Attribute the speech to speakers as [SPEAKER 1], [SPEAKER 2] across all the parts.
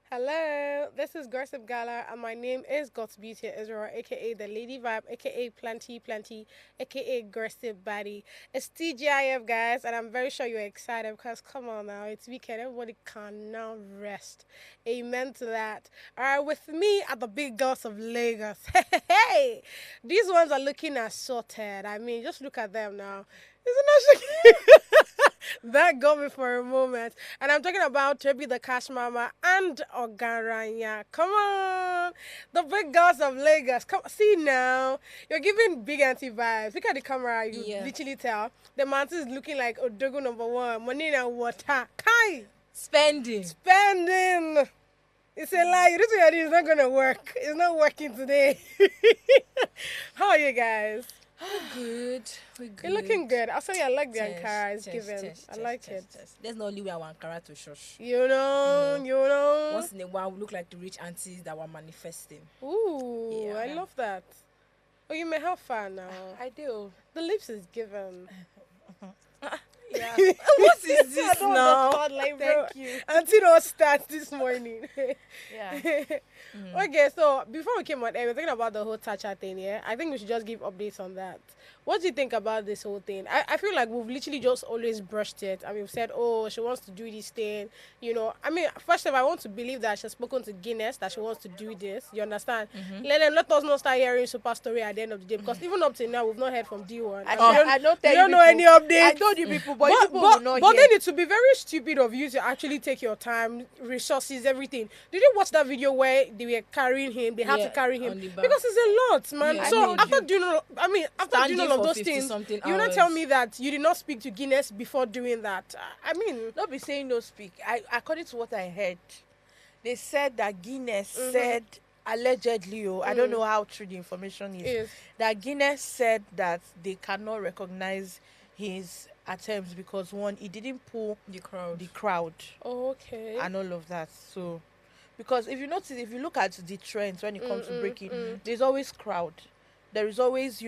[SPEAKER 1] Hello, this is Gossip Gala, and my name is God's Beauty Israel, aka the Lady Vibe, aka Plenty, aka Gossip Baddie. It's TGIF, guys, and I'm very sure you're excited because come on now, it's weekend. Everybody can now rest. Amen to that. All right, with me are the big girls of Lagos. Hey, these ones are looking assorted. I mean, just look at them now. Isn't that that got me for a moment. And I'm talking about Trebi the Cash Mama and Ogaranya. Come on. The big girls of Lagos. Come see now. You're giving big auntie vibes. Look at the camera. You literally tell. The mountain is looking like Odogo number one. Money and water. Kai. Spending. It's a lie. This idea is not going to work. It's not working today. How are you guys?
[SPEAKER 2] We're good.
[SPEAKER 1] You're looking good. I'll say I like the Ankara it's given. I like it.
[SPEAKER 2] There's no only way our Ankara to shush.
[SPEAKER 1] You know.
[SPEAKER 2] Once in a while, we look like the rich aunties that were manifesting.
[SPEAKER 1] Ooh, I love that. Oh, you may have fun now.
[SPEAKER 2] I do.
[SPEAKER 1] The lips is given.
[SPEAKER 2] Yeah. What is this
[SPEAKER 1] I don't
[SPEAKER 2] now?
[SPEAKER 1] understand, like, bro.
[SPEAKER 2] Thank you.
[SPEAKER 1] Until it all starts this morning.
[SPEAKER 2] Yeah.
[SPEAKER 1] Okay, so before we came on air, we were talking about the whole Tacha thing, yeah? I think we should just give updates on that. What do you think about this whole thing? I feel like we've literally just always brushed it. I mean, we've said, oh, she wants to do this thing. You know, I mean, first of all, I want to believe that she's spoken to Guinness, that she wants to do this. You understand? Let us not start hearing super story at the end of the day. Because even up to now, we've not heard from D1.
[SPEAKER 2] I don't tell you
[SPEAKER 1] don't know any updates.
[SPEAKER 2] I told you people, but you people will not
[SPEAKER 1] But
[SPEAKER 2] hear.
[SPEAKER 1] then it would be very stupid of you to actually take your time, resources, everything. Did you watch that video where they were carrying him? They had to carry him because it's a lot, man.
[SPEAKER 2] Yeah,
[SPEAKER 1] so after doing all of those things, you not tell me that you did not speak to Guinness before doing that. I mean,
[SPEAKER 2] Don't be saying no speak. According to what I heard, they said that Guinness said allegedly, I don't know how true the information is, that Guinness said that they cannot recognize his attempts because one, he didn't pull the crowd,
[SPEAKER 1] okay,
[SPEAKER 2] and all of that. So, because if you notice, if you look at the trends when it comes to breaking, there's always crowd. There is always,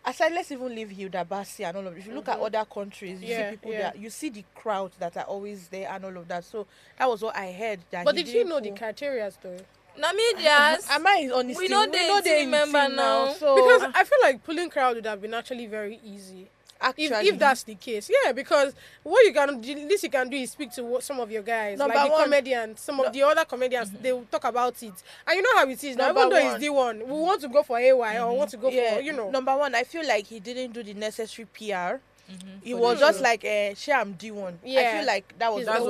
[SPEAKER 2] aside, let's even leave Hilda Bassi and all of it. If you look at other countries, you see people that you see the crowd that are always there and all of that. So that was what I heard. That
[SPEAKER 1] but did you know the criteria though?
[SPEAKER 2] Namedias. Am I honest? We know they remember now. So
[SPEAKER 1] because I feel like pulling crowd would have been actually very easy.
[SPEAKER 2] Actually,
[SPEAKER 1] if that's the case, yeah, because what you can do, least you can do is speak to some of your guys, like the comedians, some of the other comedians, they will talk about it, and you know how it is now. Even though it's D1, we want to go for AY or want to go for,
[SPEAKER 2] Number one, I feel like he didn't do the necessary PR. It was just like, sure, I'm D1.
[SPEAKER 1] Yeah.
[SPEAKER 2] I feel like that was I'm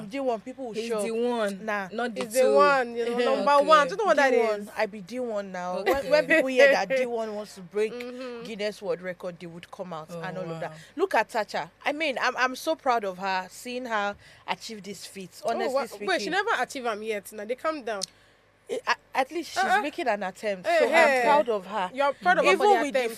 [SPEAKER 2] D1. People will show.
[SPEAKER 3] He's D1.
[SPEAKER 2] Nah.
[SPEAKER 3] Not the
[SPEAKER 1] it's the one, number one. Do you know what that
[SPEAKER 2] D1.
[SPEAKER 1] is?
[SPEAKER 2] I be D1 now.
[SPEAKER 3] Okay.
[SPEAKER 2] When people hear that D1 wants to break Guinness World Record, they would come out and all of that. Look at Tacha. I mean, I'm so proud of her, seeing her achieve this feat. Honestly speaking.
[SPEAKER 1] Wait, she never achieved them yet. Now they calm down.
[SPEAKER 2] At least she's making an attempt, so I'm proud of her.
[SPEAKER 1] You're proud of her for
[SPEAKER 2] Even with the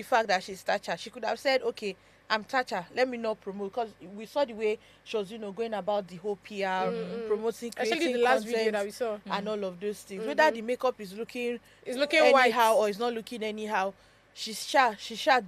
[SPEAKER 2] fact that, she's Tacha, she could have said, "Okay, I'm Tacha. Let me not promote," because we saw the way she was, going about the whole PR, promoting, creating
[SPEAKER 1] especially the last
[SPEAKER 2] content
[SPEAKER 1] video that we saw,
[SPEAKER 2] and all of those things. Whether the makeup is looking
[SPEAKER 1] anyhow
[SPEAKER 2] white or it's not looking anyhow, she's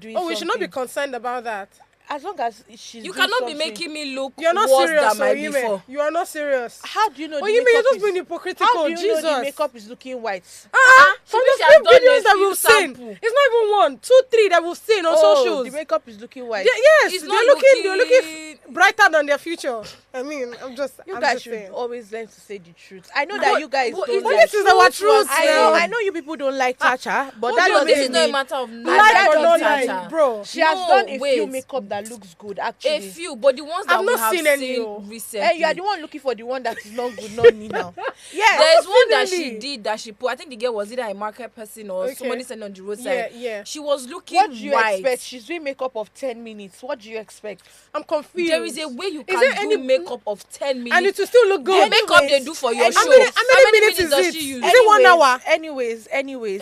[SPEAKER 2] doing.
[SPEAKER 1] Oh, we should not be concerned about that.
[SPEAKER 2] As long as she's
[SPEAKER 3] You
[SPEAKER 2] doing
[SPEAKER 3] cannot
[SPEAKER 2] something.
[SPEAKER 3] be making me look
[SPEAKER 1] You're not
[SPEAKER 3] worse
[SPEAKER 1] serious,
[SPEAKER 3] than my before.
[SPEAKER 1] You are not serious.
[SPEAKER 2] How do you know?
[SPEAKER 1] Oh,
[SPEAKER 2] the
[SPEAKER 1] you mean you're
[SPEAKER 2] makeup
[SPEAKER 1] just being
[SPEAKER 2] is-
[SPEAKER 1] hypocritical?
[SPEAKER 2] How do you
[SPEAKER 1] Jesus.
[SPEAKER 2] know the makeup is looking white?
[SPEAKER 1] From
[SPEAKER 3] She
[SPEAKER 1] the
[SPEAKER 3] has
[SPEAKER 1] few
[SPEAKER 3] done a
[SPEAKER 1] videos that
[SPEAKER 3] few
[SPEAKER 1] we've seen,
[SPEAKER 3] sample.
[SPEAKER 1] it's not even 1, 2, 3 that we've seen on socials.
[SPEAKER 2] The makeup is looking white.
[SPEAKER 1] Yes,
[SPEAKER 3] It's
[SPEAKER 1] they're
[SPEAKER 3] not
[SPEAKER 1] looking brighter than their future. I mean, I'm
[SPEAKER 2] You
[SPEAKER 1] just
[SPEAKER 2] guys should
[SPEAKER 1] saying.
[SPEAKER 2] always learn to say the truth. I know that you guys don't
[SPEAKER 1] But
[SPEAKER 2] like.
[SPEAKER 1] this is our truth.
[SPEAKER 2] I know you people don't like Tacha, but that
[SPEAKER 3] No,
[SPEAKER 2] doesn't
[SPEAKER 3] this is not a
[SPEAKER 2] mean
[SPEAKER 3] matter of
[SPEAKER 1] Like
[SPEAKER 2] that
[SPEAKER 1] or not
[SPEAKER 2] doesn't
[SPEAKER 1] like, bro.
[SPEAKER 2] she has
[SPEAKER 3] No,
[SPEAKER 2] done a few
[SPEAKER 3] wait.
[SPEAKER 2] makeup that looks good.
[SPEAKER 3] A
[SPEAKER 2] Actually,
[SPEAKER 3] few, but the ones that
[SPEAKER 1] I've
[SPEAKER 3] we
[SPEAKER 1] not
[SPEAKER 3] have
[SPEAKER 1] seen any, oh.
[SPEAKER 3] seen recently.
[SPEAKER 2] hey, you are the one looking for the one that is not good, not me now. Yeah,
[SPEAKER 3] There is one that she
[SPEAKER 1] Definitely.
[SPEAKER 3] did that she put. I think the girl was either a market person or
[SPEAKER 1] Okay.
[SPEAKER 3] somebody sent on the roadside.
[SPEAKER 1] Yeah.
[SPEAKER 3] She was looking
[SPEAKER 2] what do you
[SPEAKER 3] white.
[SPEAKER 2] expect? She's doing makeup of 10 minutes. What do you expect?
[SPEAKER 1] I'm confused.
[SPEAKER 3] There is a way you
[SPEAKER 1] there
[SPEAKER 3] can do
[SPEAKER 1] any-
[SPEAKER 3] makeup of 10 minutes.
[SPEAKER 1] and it will still look
[SPEAKER 3] the
[SPEAKER 1] good.
[SPEAKER 3] makeup they do for your
[SPEAKER 2] How
[SPEAKER 3] show.
[SPEAKER 2] many-
[SPEAKER 1] how many minutes is
[SPEAKER 3] does
[SPEAKER 1] it?
[SPEAKER 3] she use?
[SPEAKER 1] Is it 1 hour?
[SPEAKER 2] Anyways,
[SPEAKER 3] Anyways,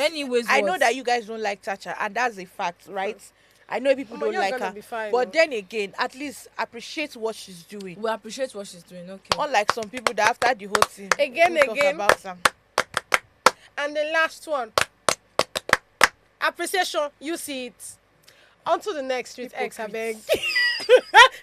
[SPEAKER 2] I know
[SPEAKER 3] what?
[SPEAKER 2] that you guys don't like Tacha, and that's a fact, right? I know people don't
[SPEAKER 1] you're
[SPEAKER 2] like
[SPEAKER 1] gonna
[SPEAKER 2] her,
[SPEAKER 1] be fine,
[SPEAKER 2] but
[SPEAKER 1] though.
[SPEAKER 2] then again, at least appreciate what she's doing.
[SPEAKER 3] We appreciate what she's doing. Okay.
[SPEAKER 2] Unlike some people that after the whole thing,
[SPEAKER 1] Again.
[SPEAKER 2] talk about some.
[SPEAKER 1] And the last one, appreciation. You see it. On to the next street X, I beg.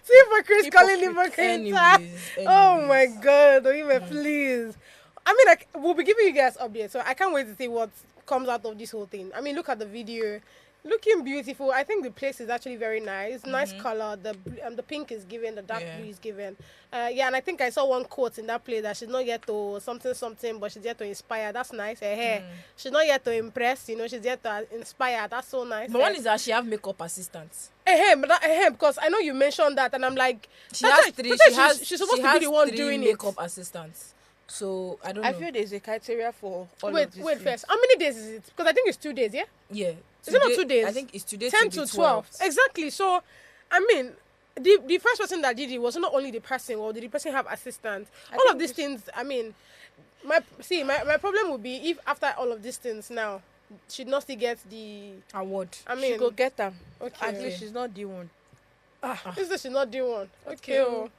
[SPEAKER 1] See for Chris calling
[SPEAKER 2] Hypocrite.
[SPEAKER 1] hypocrite.
[SPEAKER 3] Anyways,
[SPEAKER 1] Oh my
[SPEAKER 3] anyways.
[SPEAKER 1] god, Oime, please. I mean, like, we'll be giving you guys updates, so I can't wait to see what comes out of this whole thing. I mean, look at the video. Looking beautiful. I think the place is actually very nice. Nice color. The pink is given. The dark blue is given. Yeah, and I think I saw one quote in that place that she's not yet to something, but she's yet to inspire. That's nice. She's not yet to impress. You know, she's yet to inspire. That's so nice.
[SPEAKER 3] But one is that she have makeup assistants.
[SPEAKER 1] Because I know you mentioned that, and I'm like,
[SPEAKER 3] She has three.
[SPEAKER 1] She's supposed to be the one doing
[SPEAKER 3] makeup
[SPEAKER 1] it.
[SPEAKER 3] assistants. So I don't know.
[SPEAKER 2] I feel there's a criteria for all
[SPEAKER 1] Wait,
[SPEAKER 2] of this.
[SPEAKER 1] wait first. How many days is it? Because I think it's 2 days. Yeah.
[SPEAKER 3] Yeah.
[SPEAKER 1] Is it not 2 days?
[SPEAKER 3] I think it's today
[SPEAKER 1] 10
[SPEAKER 3] to
[SPEAKER 1] to
[SPEAKER 3] the
[SPEAKER 1] 12.
[SPEAKER 3] 12th.
[SPEAKER 1] Exactly. So, I mean, the first person that did it was not only the person, or did the person have assistants? All
[SPEAKER 2] think
[SPEAKER 1] of these things, I mean, my problem would be if after all of these things now, she'd not still get the
[SPEAKER 3] Award.
[SPEAKER 1] I
[SPEAKER 2] She
[SPEAKER 1] mean,
[SPEAKER 2] go get them.
[SPEAKER 1] okay.
[SPEAKER 2] At least she's not the one.
[SPEAKER 1] This is she's not doing one. Okay. Oh.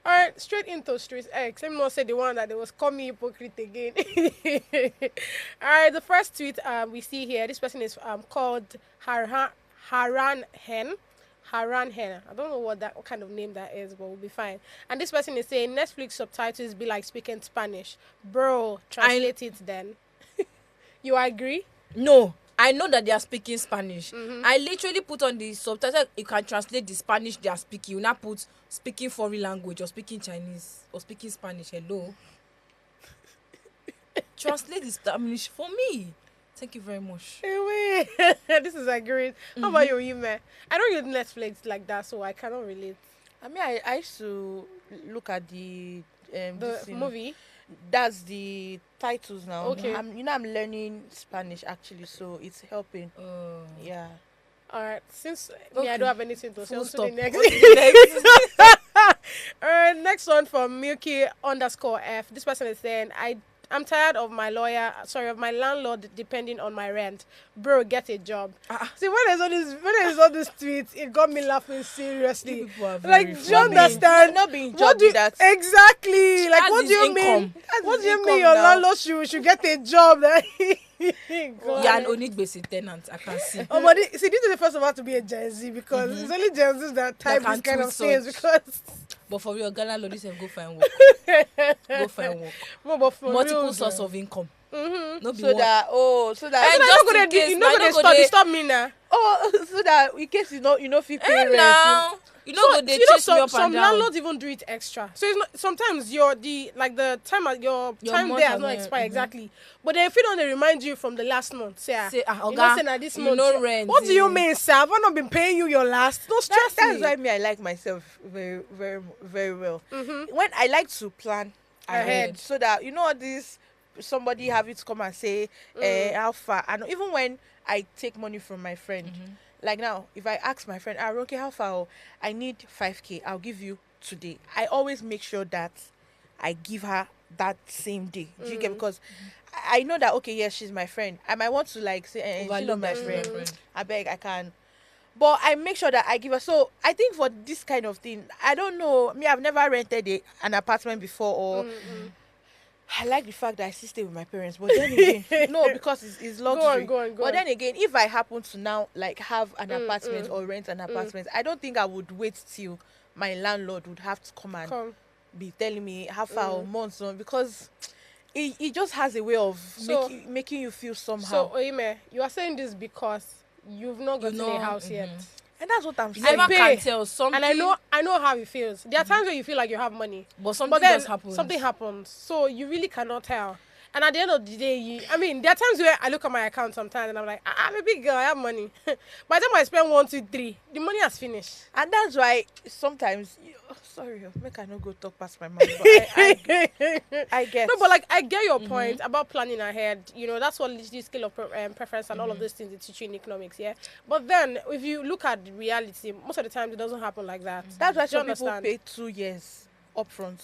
[SPEAKER 1] All right, straight into Street X. Let me not say the one that they was call me hypocrite again. All right, the first tweet we see here. This person is called Haran Hen. Haran Hen. I don't know what kind of name that is, but we'll be fine. And this person is saying Netflix subtitles be like speaking Spanish. Bro, translate it then. You agree?
[SPEAKER 3] No, I know that they are speaking Spanish. I literally put on the subtitle. You can translate the Spanish they are speaking. You now put speaking foreign language or speaking Chinese or speaking Spanish. Hello. Translate the Spanish for me. Thank you very much.
[SPEAKER 1] Hey, wait. This is great. How about you, Ime? I don't use Netflix like that, so I cannot relate.
[SPEAKER 2] I mean, I used to look at the this thing.
[SPEAKER 1] Movie.
[SPEAKER 2] That's the titles now.
[SPEAKER 1] Okay.
[SPEAKER 2] I'm learning Spanish actually, so it's helping. Yeah.
[SPEAKER 1] All right. Since me,
[SPEAKER 3] Okay.
[SPEAKER 1] I don't have anything to say.
[SPEAKER 3] Full
[SPEAKER 1] On to the
[SPEAKER 3] stop.
[SPEAKER 1] next.
[SPEAKER 3] On to the next.
[SPEAKER 1] All right. Next one from Milky_F. This person is saying, I'm tired of my landlord depending on my rent. Bro, get a job. See, when I saw this tweet, it got me laughing seriously.
[SPEAKER 3] You people are
[SPEAKER 1] Like,
[SPEAKER 3] very
[SPEAKER 1] do you
[SPEAKER 3] funny.
[SPEAKER 1] understand?
[SPEAKER 2] Not being
[SPEAKER 1] What
[SPEAKER 2] job
[SPEAKER 1] do you,
[SPEAKER 2] that.
[SPEAKER 1] exactly? Like,
[SPEAKER 3] That's
[SPEAKER 1] what do
[SPEAKER 3] his
[SPEAKER 1] you mean?
[SPEAKER 3] income.
[SPEAKER 1] What
[SPEAKER 2] his
[SPEAKER 1] do you
[SPEAKER 2] income
[SPEAKER 1] mean your
[SPEAKER 2] now.
[SPEAKER 1] landlord should get a job? That God.
[SPEAKER 3] Yeah, an Onigbese tenant. I can see.
[SPEAKER 1] Oh, but this is the first one to be a Gen Z, because it's only Gen Zs that type
[SPEAKER 3] can
[SPEAKER 1] this kind of
[SPEAKER 3] tweet
[SPEAKER 1] things,
[SPEAKER 3] such.
[SPEAKER 1] because
[SPEAKER 3] But for real, Ghana Lord, this go find work. Go find work.
[SPEAKER 1] no, but for
[SPEAKER 3] Multiple
[SPEAKER 1] real,
[SPEAKER 3] source
[SPEAKER 1] girl.
[SPEAKER 3] of income. No be
[SPEAKER 2] So
[SPEAKER 3] one.
[SPEAKER 2] that
[SPEAKER 1] So
[SPEAKER 3] And
[SPEAKER 1] that
[SPEAKER 3] just
[SPEAKER 1] you
[SPEAKER 3] in case,
[SPEAKER 1] you
[SPEAKER 3] now
[SPEAKER 1] know
[SPEAKER 3] you
[SPEAKER 1] they
[SPEAKER 3] no go dey-
[SPEAKER 1] stop me now.
[SPEAKER 2] so that in case you know fit pay rent.
[SPEAKER 3] Now you know go they chase me up
[SPEAKER 1] some
[SPEAKER 3] and down.
[SPEAKER 1] landlords even do it extra. So it's not, sometimes the time at your time
[SPEAKER 3] month
[SPEAKER 1] there has
[SPEAKER 3] has
[SPEAKER 1] not
[SPEAKER 3] not-
[SPEAKER 1] expired exactly. But then if you don't, they remind you from the last month. Say,
[SPEAKER 3] Say,
[SPEAKER 1] you
[SPEAKER 3] Oga,
[SPEAKER 1] know, say, this
[SPEAKER 3] you
[SPEAKER 1] month.
[SPEAKER 3] no rent,
[SPEAKER 1] What do you
[SPEAKER 3] eh.
[SPEAKER 1] mean, sir? I've not been paying you your last. No stress
[SPEAKER 2] That's
[SPEAKER 1] me.
[SPEAKER 2] why me I like myself very very very well. When I like to plan ahead, so that you know all this somebody have it come and say how far, and even when I take money from my friend, like now if I ask my friend, okay, how far? Oh, I need 5K, I'll give you today. I always make sure that I give her that same day. Do you get? Because I know that, okay, yes, she's my friend. I might want to like say, she's not
[SPEAKER 3] Overlook
[SPEAKER 2] my
[SPEAKER 3] that
[SPEAKER 2] friend.
[SPEAKER 3] friend.
[SPEAKER 2] I beg, I can. But I make sure that I give her. So I think for this kind of thing, I don't know. Me, I've never rented an apartment before, or I like the fact that I still stay with my parents. But then again, no, because it's luxury.
[SPEAKER 1] Go on.
[SPEAKER 2] But then again, if I happen to now like have an apartment or rent an apartment, I don't think I would wait till my landlord would have to come and
[SPEAKER 1] Come.
[SPEAKER 2] be telling me how far or months on, because it just has a way of
[SPEAKER 1] So-
[SPEAKER 2] making you feel somehow.
[SPEAKER 1] So, Oime, you are saying this because you've not gotten
[SPEAKER 3] know,
[SPEAKER 1] a house yet.
[SPEAKER 2] And that's what I'm
[SPEAKER 3] You
[SPEAKER 2] saying.
[SPEAKER 3] never
[SPEAKER 1] pay.
[SPEAKER 3] can tell something.
[SPEAKER 1] And I know how it feels. There are times where you feel like you have money,
[SPEAKER 3] but something
[SPEAKER 1] but then
[SPEAKER 3] does happen.
[SPEAKER 1] something happens, so you really cannot tell. And at the end of the day, there are times where I look at my account sometimes and I'm like, I'm a big girl, I have money. By the time I spend 1, 2, 3, the money has finished.
[SPEAKER 2] And that's why sometimes, sorry, make I not go talk past my mom. But I get.
[SPEAKER 1] No, but like I get your point about planning ahead. You know, that's what this scale of preference and all of those things they teach you in economics. Yeah, but then if you look at the reality, most of the time it doesn't happen like that.
[SPEAKER 2] That's why
[SPEAKER 1] Do you
[SPEAKER 2] some people
[SPEAKER 1] understand?
[SPEAKER 2] pay 2 years upfront.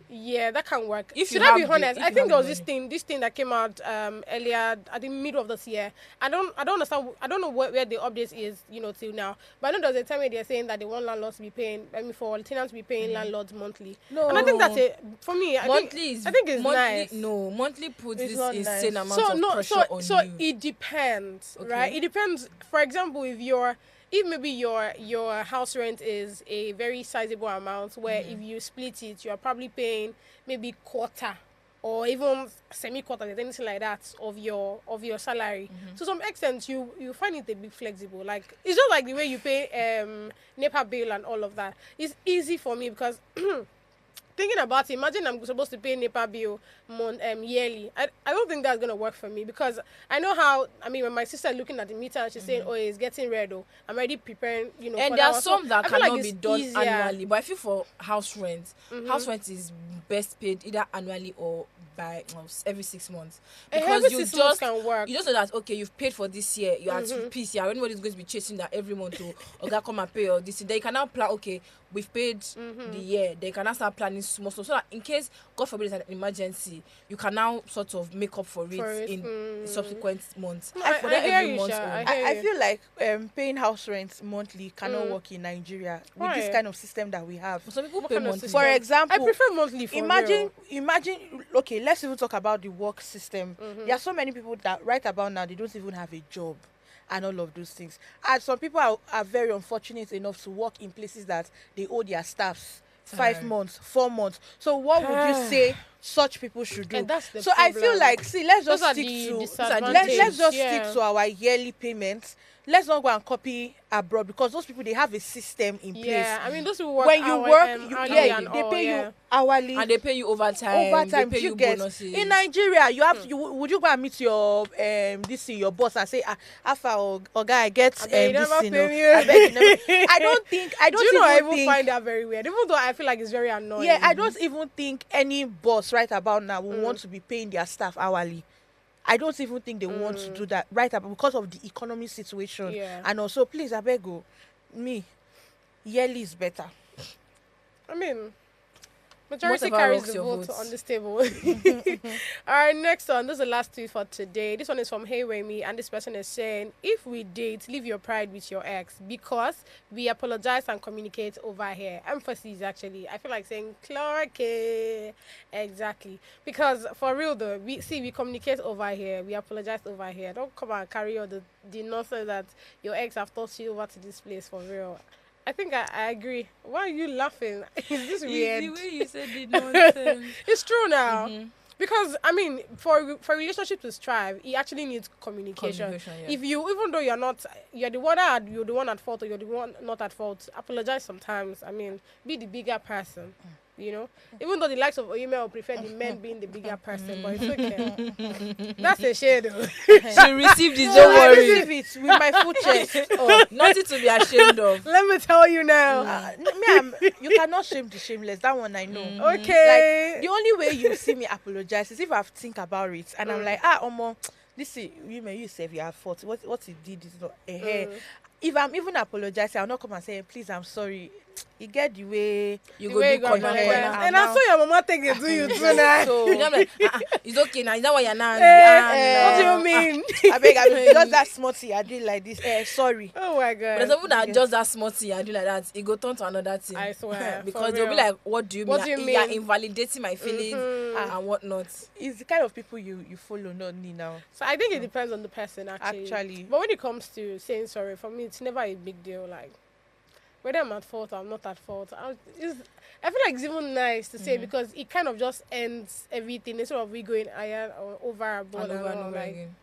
[SPEAKER 1] Yeah, that can work.
[SPEAKER 3] If
[SPEAKER 1] Should
[SPEAKER 3] you
[SPEAKER 1] I be
[SPEAKER 3] have the-
[SPEAKER 1] honest?
[SPEAKER 3] if
[SPEAKER 1] I
[SPEAKER 3] you
[SPEAKER 1] think
[SPEAKER 3] have
[SPEAKER 1] there was
[SPEAKER 3] the
[SPEAKER 1] this thing that came out earlier at the middle of this year. I don't understand. I don't know where the update is, till now. But I know there was a time where they're saying that they want landlords to be paying. For tenants to be paying landlords monthly.
[SPEAKER 2] No.
[SPEAKER 1] And I think that's for me. I
[SPEAKER 3] monthly
[SPEAKER 1] think it's
[SPEAKER 3] monthly,
[SPEAKER 1] nice.
[SPEAKER 3] No, monthly puts
[SPEAKER 2] It's
[SPEAKER 3] this
[SPEAKER 2] not
[SPEAKER 3] insane
[SPEAKER 2] nice.
[SPEAKER 3] amount of pressure on
[SPEAKER 1] so
[SPEAKER 3] you.
[SPEAKER 1] it depends,
[SPEAKER 3] Okay.
[SPEAKER 1] right? It depends. For example, if you're if maybe your house rent is a very sizable amount, where if you split it, you are probably paying maybe quarter or even semi-quarter, anything like that of your salary. To some extent, you find it a bit flexible. Like it's just like the way you pay NEPA bill and all of that. It's easy for me because thinking about it, imagine I'm supposed to pay NEPA bill yearly. I don't think that's gonna work for me because I know how. I mean, when my sister looking at the meter and she's saying, "Oh, it's getting red," oh, I'm already preparing. You know,
[SPEAKER 3] And
[SPEAKER 1] for
[SPEAKER 3] there
[SPEAKER 1] that
[SPEAKER 3] are
[SPEAKER 1] one.
[SPEAKER 3] some
[SPEAKER 1] So
[SPEAKER 3] that
[SPEAKER 1] I feel
[SPEAKER 3] cannot
[SPEAKER 1] like
[SPEAKER 3] be
[SPEAKER 1] it's
[SPEAKER 3] done
[SPEAKER 1] easier.
[SPEAKER 3] annually. But I feel for house rent is best paid either annually or by every 6 months.
[SPEAKER 1] Every 6 months can work.
[SPEAKER 3] You just know that okay, you've paid for this year, you're at peace here. Anybody's going to be chasing that every month to okay, come and pay or this. Then you can now plan, okay, we've paid the year. They can now start planning small stuff so that in case, God forbid, there's an emergency, you can now sort of make up for it in subsequent months.
[SPEAKER 1] No,
[SPEAKER 3] For
[SPEAKER 1] I
[SPEAKER 3] that
[SPEAKER 1] hear
[SPEAKER 3] every
[SPEAKER 1] you,
[SPEAKER 3] month
[SPEAKER 1] Sha.
[SPEAKER 3] own.
[SPEAKER 1] I
[SPEAKER 2] I feel like paying house rent monthly cannot work in Nigeria with this
[SPEAKER 1] Why?
[SPEAKER 2] kind of system that we have.
[SPEAKER 3] Some people
[SPEAKER 1] What
[SPEAKER 3] pay
[SPEAKER 1] kind of
[SPEAKER 3] monthly.
[SPEAKER 1] system?
[SPEAKER 2] For example,
[SPEAKER 1] I prefer monthly. For real.
[SPEAKER 2] imagine. Okay, let's even talk about the work system. There are so many people that right about now they don't even have a job, and all of those things. And some people are very unfortunate enough to work in places that they owe their staffs 5 months, 4 months. So what would you say such people should do?
[SPEAKER 1] And that's the
[SPEAKER 2] so I feel
[SPEAKER 1] problem.
[SPEAKER 2] like, see, let's
[SPEAKER 1] Those
[SPEAKER 2] just
[SPEAKER 1] are
[SPEAKER 2] stick
[SPEAKER 1] the
[SPEAKER 2] to
[SPEAKER 1] disadvantages.
[SPEAKER 2] let's just
[SPEAKER 1] Yeah.
[SPEAKER 2] stick to our yearly payments. Let's not go and copy abroad because those people they have a system in place.
[SPEAKER 1] Yeah, I mean those people work
[SPEAKER 2] When you
[SPEAKER 1] hour,
[SPEAKER 2] work,
[SPEAKER 1] hourly and
[SPEAKER 2] they
[SPEAKER 1] all,
[SPEAKER 2] pay
[SPEAKER 1] yeah.
[SPEAKER 2] you hourly.
[SPEAKER 3] And they pay you overtime. They pay you
[SPEAKER 2] get
[SPEAKER 3] bonuses.
[SPEAKER 2] in Nigeria. You have would you go and meet your your boss and say, Alpha or guy, I get
[SPEAKER 1] I beg you
[SPEAKER 2] this
[SPEAKER 1] never
[SPEAKER 2] thing.
[SPEAKER 1] pay me.
[SPEAKER 2] I beg you never. I don't
[SPEAKER 1] Do you know I even
[SPEAKER 2] think.
[SPEAKER 1] find that very weird? Even though I feel like it's very annoying.
[SPEAKER 2] Yeah, I don't even think any boss right about now will want to be paying their staff hourly. I don't even think they want to do that right about because of the economy situation.
[SPEAKER 1] Yeah.
[SPEAKER 2] And also, please, I beg you, me, yearly is better.
[SPEAKER 1] I mean, majority
[SPEAKER 3] Whatever
[SPEAKER 1] carries
[SPEAKER 3] rocks
[SPEAKER 1] the
[SPEAKER 3] your
[SPEAKER 1] vote
[SPEAKER 3] votes.
[SPEAKER 1] on this table. All right, next one. This is the last tweet for today. This one is from Hey Remy, and this person is saying, if we date, leave your pride with your ex because we apologize and communicate over here. Emphasis, actually. I feel like saying, Clark. Exactly. Because for real, though, we communicate over here. We apologize over here. Don't come and carry all the nonsense that your ex have taught you over to this place for real. I think I agree. Why are you laughing? Is this weird?
[SPEAKER 3] The way you said it nonsense.
[SPEAKER 1] It's true now. Because I mean, for a relationship to strive, it actually needs communication.
[SPEAKER 3] Yeah.
[SPEAKER 1] If you, even though you're the one at fault, or you're the one not at fault, apologize sometimes. I mean, be the bigger person. You know, even though the likes of Oyime will prefer the men being the bigger person, but it's okay. That's a shade.
[SPEAKER 3] She received it,
[SPEAKER 2] So
[SPEAKER 3] don't
[SPEAKER 2] I
[SPEAKER 3] worry.
[SPEAKER 2] receive it with my full chest.
[SPEAKER 3] Oh, nothing to be ashamed of.
[SPEAKER 1] Let me tell you now.
[SPEAKER 2] You cannot shame the shameless. That one I know.
[SPEAKER 1] Okay.
[SPEAKER 2] Like the only way you see me apologize is if I think about it and I'm like, Omo, this is you say you have fault. What he did is not If I'm even apologizing, I'll not come and say, please, I'm sorry. You get the way
[SPEAKER 3] You
[SPEAKER 1] The
[SPEAKER 3] go
[SPEAKER 1] way
[SPEAKER 3] do
[SPEAKER 1] you got
[SPEAKER 3] corner,
[SPEAKER 1] apologize.
[SPEAKER 3] corner.
[SPEAKER 1] And I saw your mama take it to you too now.
[SPEAKER 2] So
[SPEAKER 3] You know, I'm like, it's okay now. Is that why you're now?
[SPEAKER 1] What do you mean?
[SPEAKER 2] I beg just that smutty I did like this. Sorry.
[SPEAKER 1] Oh my
[SPEAKER 3] But
[SPEAKER 1] god.
[SPEAKER 3] there's people that just that small thing and do like that, it go turn to another thing.
[SPEAKER 1] I swear,
[SPEAKER 3] because
[SPEAKER 1] for
[SPEAKER 3] they'll be
[SPEAKER 1] real.
[SPEAKER 3] like, what do you
[SPEAKER 1] What
[SPEAKER 3] mean?
[SPEAKER 1] do you
[SPEAKER 3] You're
[SPEAKER 1] mean?
[SPEAKER 3] invalidating my feelings and whatnot.
[SPEAKER 2] It's the kind of people you follow, not me now.
[SPEAKER 1] So I think it depends on the person actually. But when it comes to saying sorry, for me it's never a big deal. Like whether I'm at fault or I'm not at fault, I feel like it's even nice to say because it kind of just ends everything instead of we going iron or over
[SPEAKER 3] And over and over
[SPEAKER 1] like,
[SPEAKER 3] again.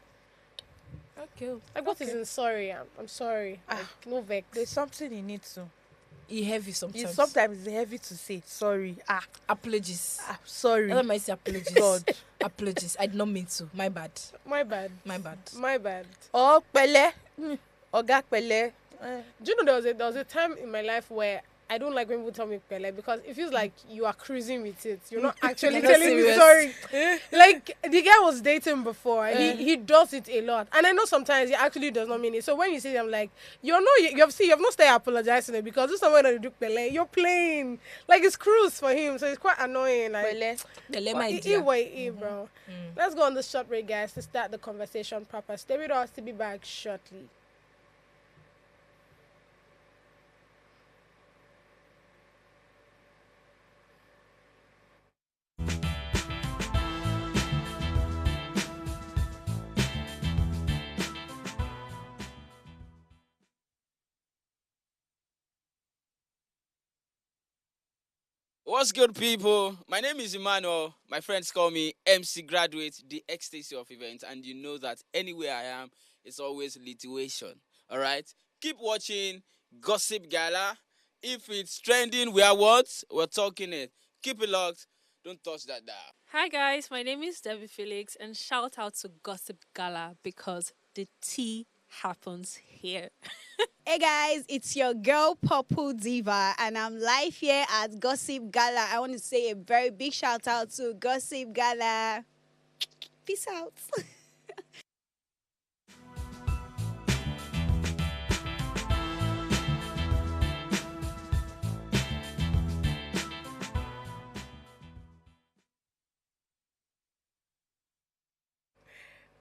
[SPEAKER 3] Okay.
[SPEAKER 1] like what is in sorry? I'm sorry. Like, no vex.
[SPEAKER 2] There's something in it too.
[SPEAKER 3] It's heavy sometimes.
[SPEAKER 2] Sometimes it's heavy to say sorry.
[SPEAKER 3] Apologies.
[SPEAKER 2] Sorry.
[SPEAKER 3] I might say apologies.
[SPEAKER 2] God.
[SPEAKER 3] Apologies. I did not mean to. My bad.
[SPEAKER 1] My bad.
[SPEAKER 3] My bad.
[SPEAKER 1] My bad.
[SPEAKER 2] Oh, pele. Oga pele.
[SPEAKER 1] Do you know there was a time in my life where I don't like when people tell me pele because it feels like you are cruising with it. You're not actually
[SPEAKER 3] You're not
[SPEAKER 1] telling me
[SPEAKER 3] serious.
[SPEAKER 1] sorry. Like the guy was dating before. He does it a lot, and I know sometimes he actually does not mean it. So when you say I'm like, you've not started apologizing because this is someone that you do pele. You're playing like it's cruise for him, so it's quite annoying. Like
[SPEAKER 2] Pele.
[SPEAKER 3] Dilemma
[SPEAKER 1] But
[SPEAKER 3] idea.
[SPEAKER 1] bro. Let's go on this short break, guys, to start the conversation proper. Stay with us to be back shortly.
[SPEAKER 4] What's good, people? My name is Emmanuel. My friends call me MC Graduate, the ecstasy of events, and you know that anywhere I am, it's always lituation. All right? Keep watching Gossip Gala. If it's trending, we are what? We're talking it. Keep it locked. Don't touch that dial.
[SPEAKER 5] Hi guys, my name is Debbie Felix and shout out to Gossip Gala because the tea happens here.
[SPEAKER 6] Hey guys, it's your girl Purple Diva, and I'm live here at Gossip Gala. I want to say a very big shout out to Gossip Gala. Peace out.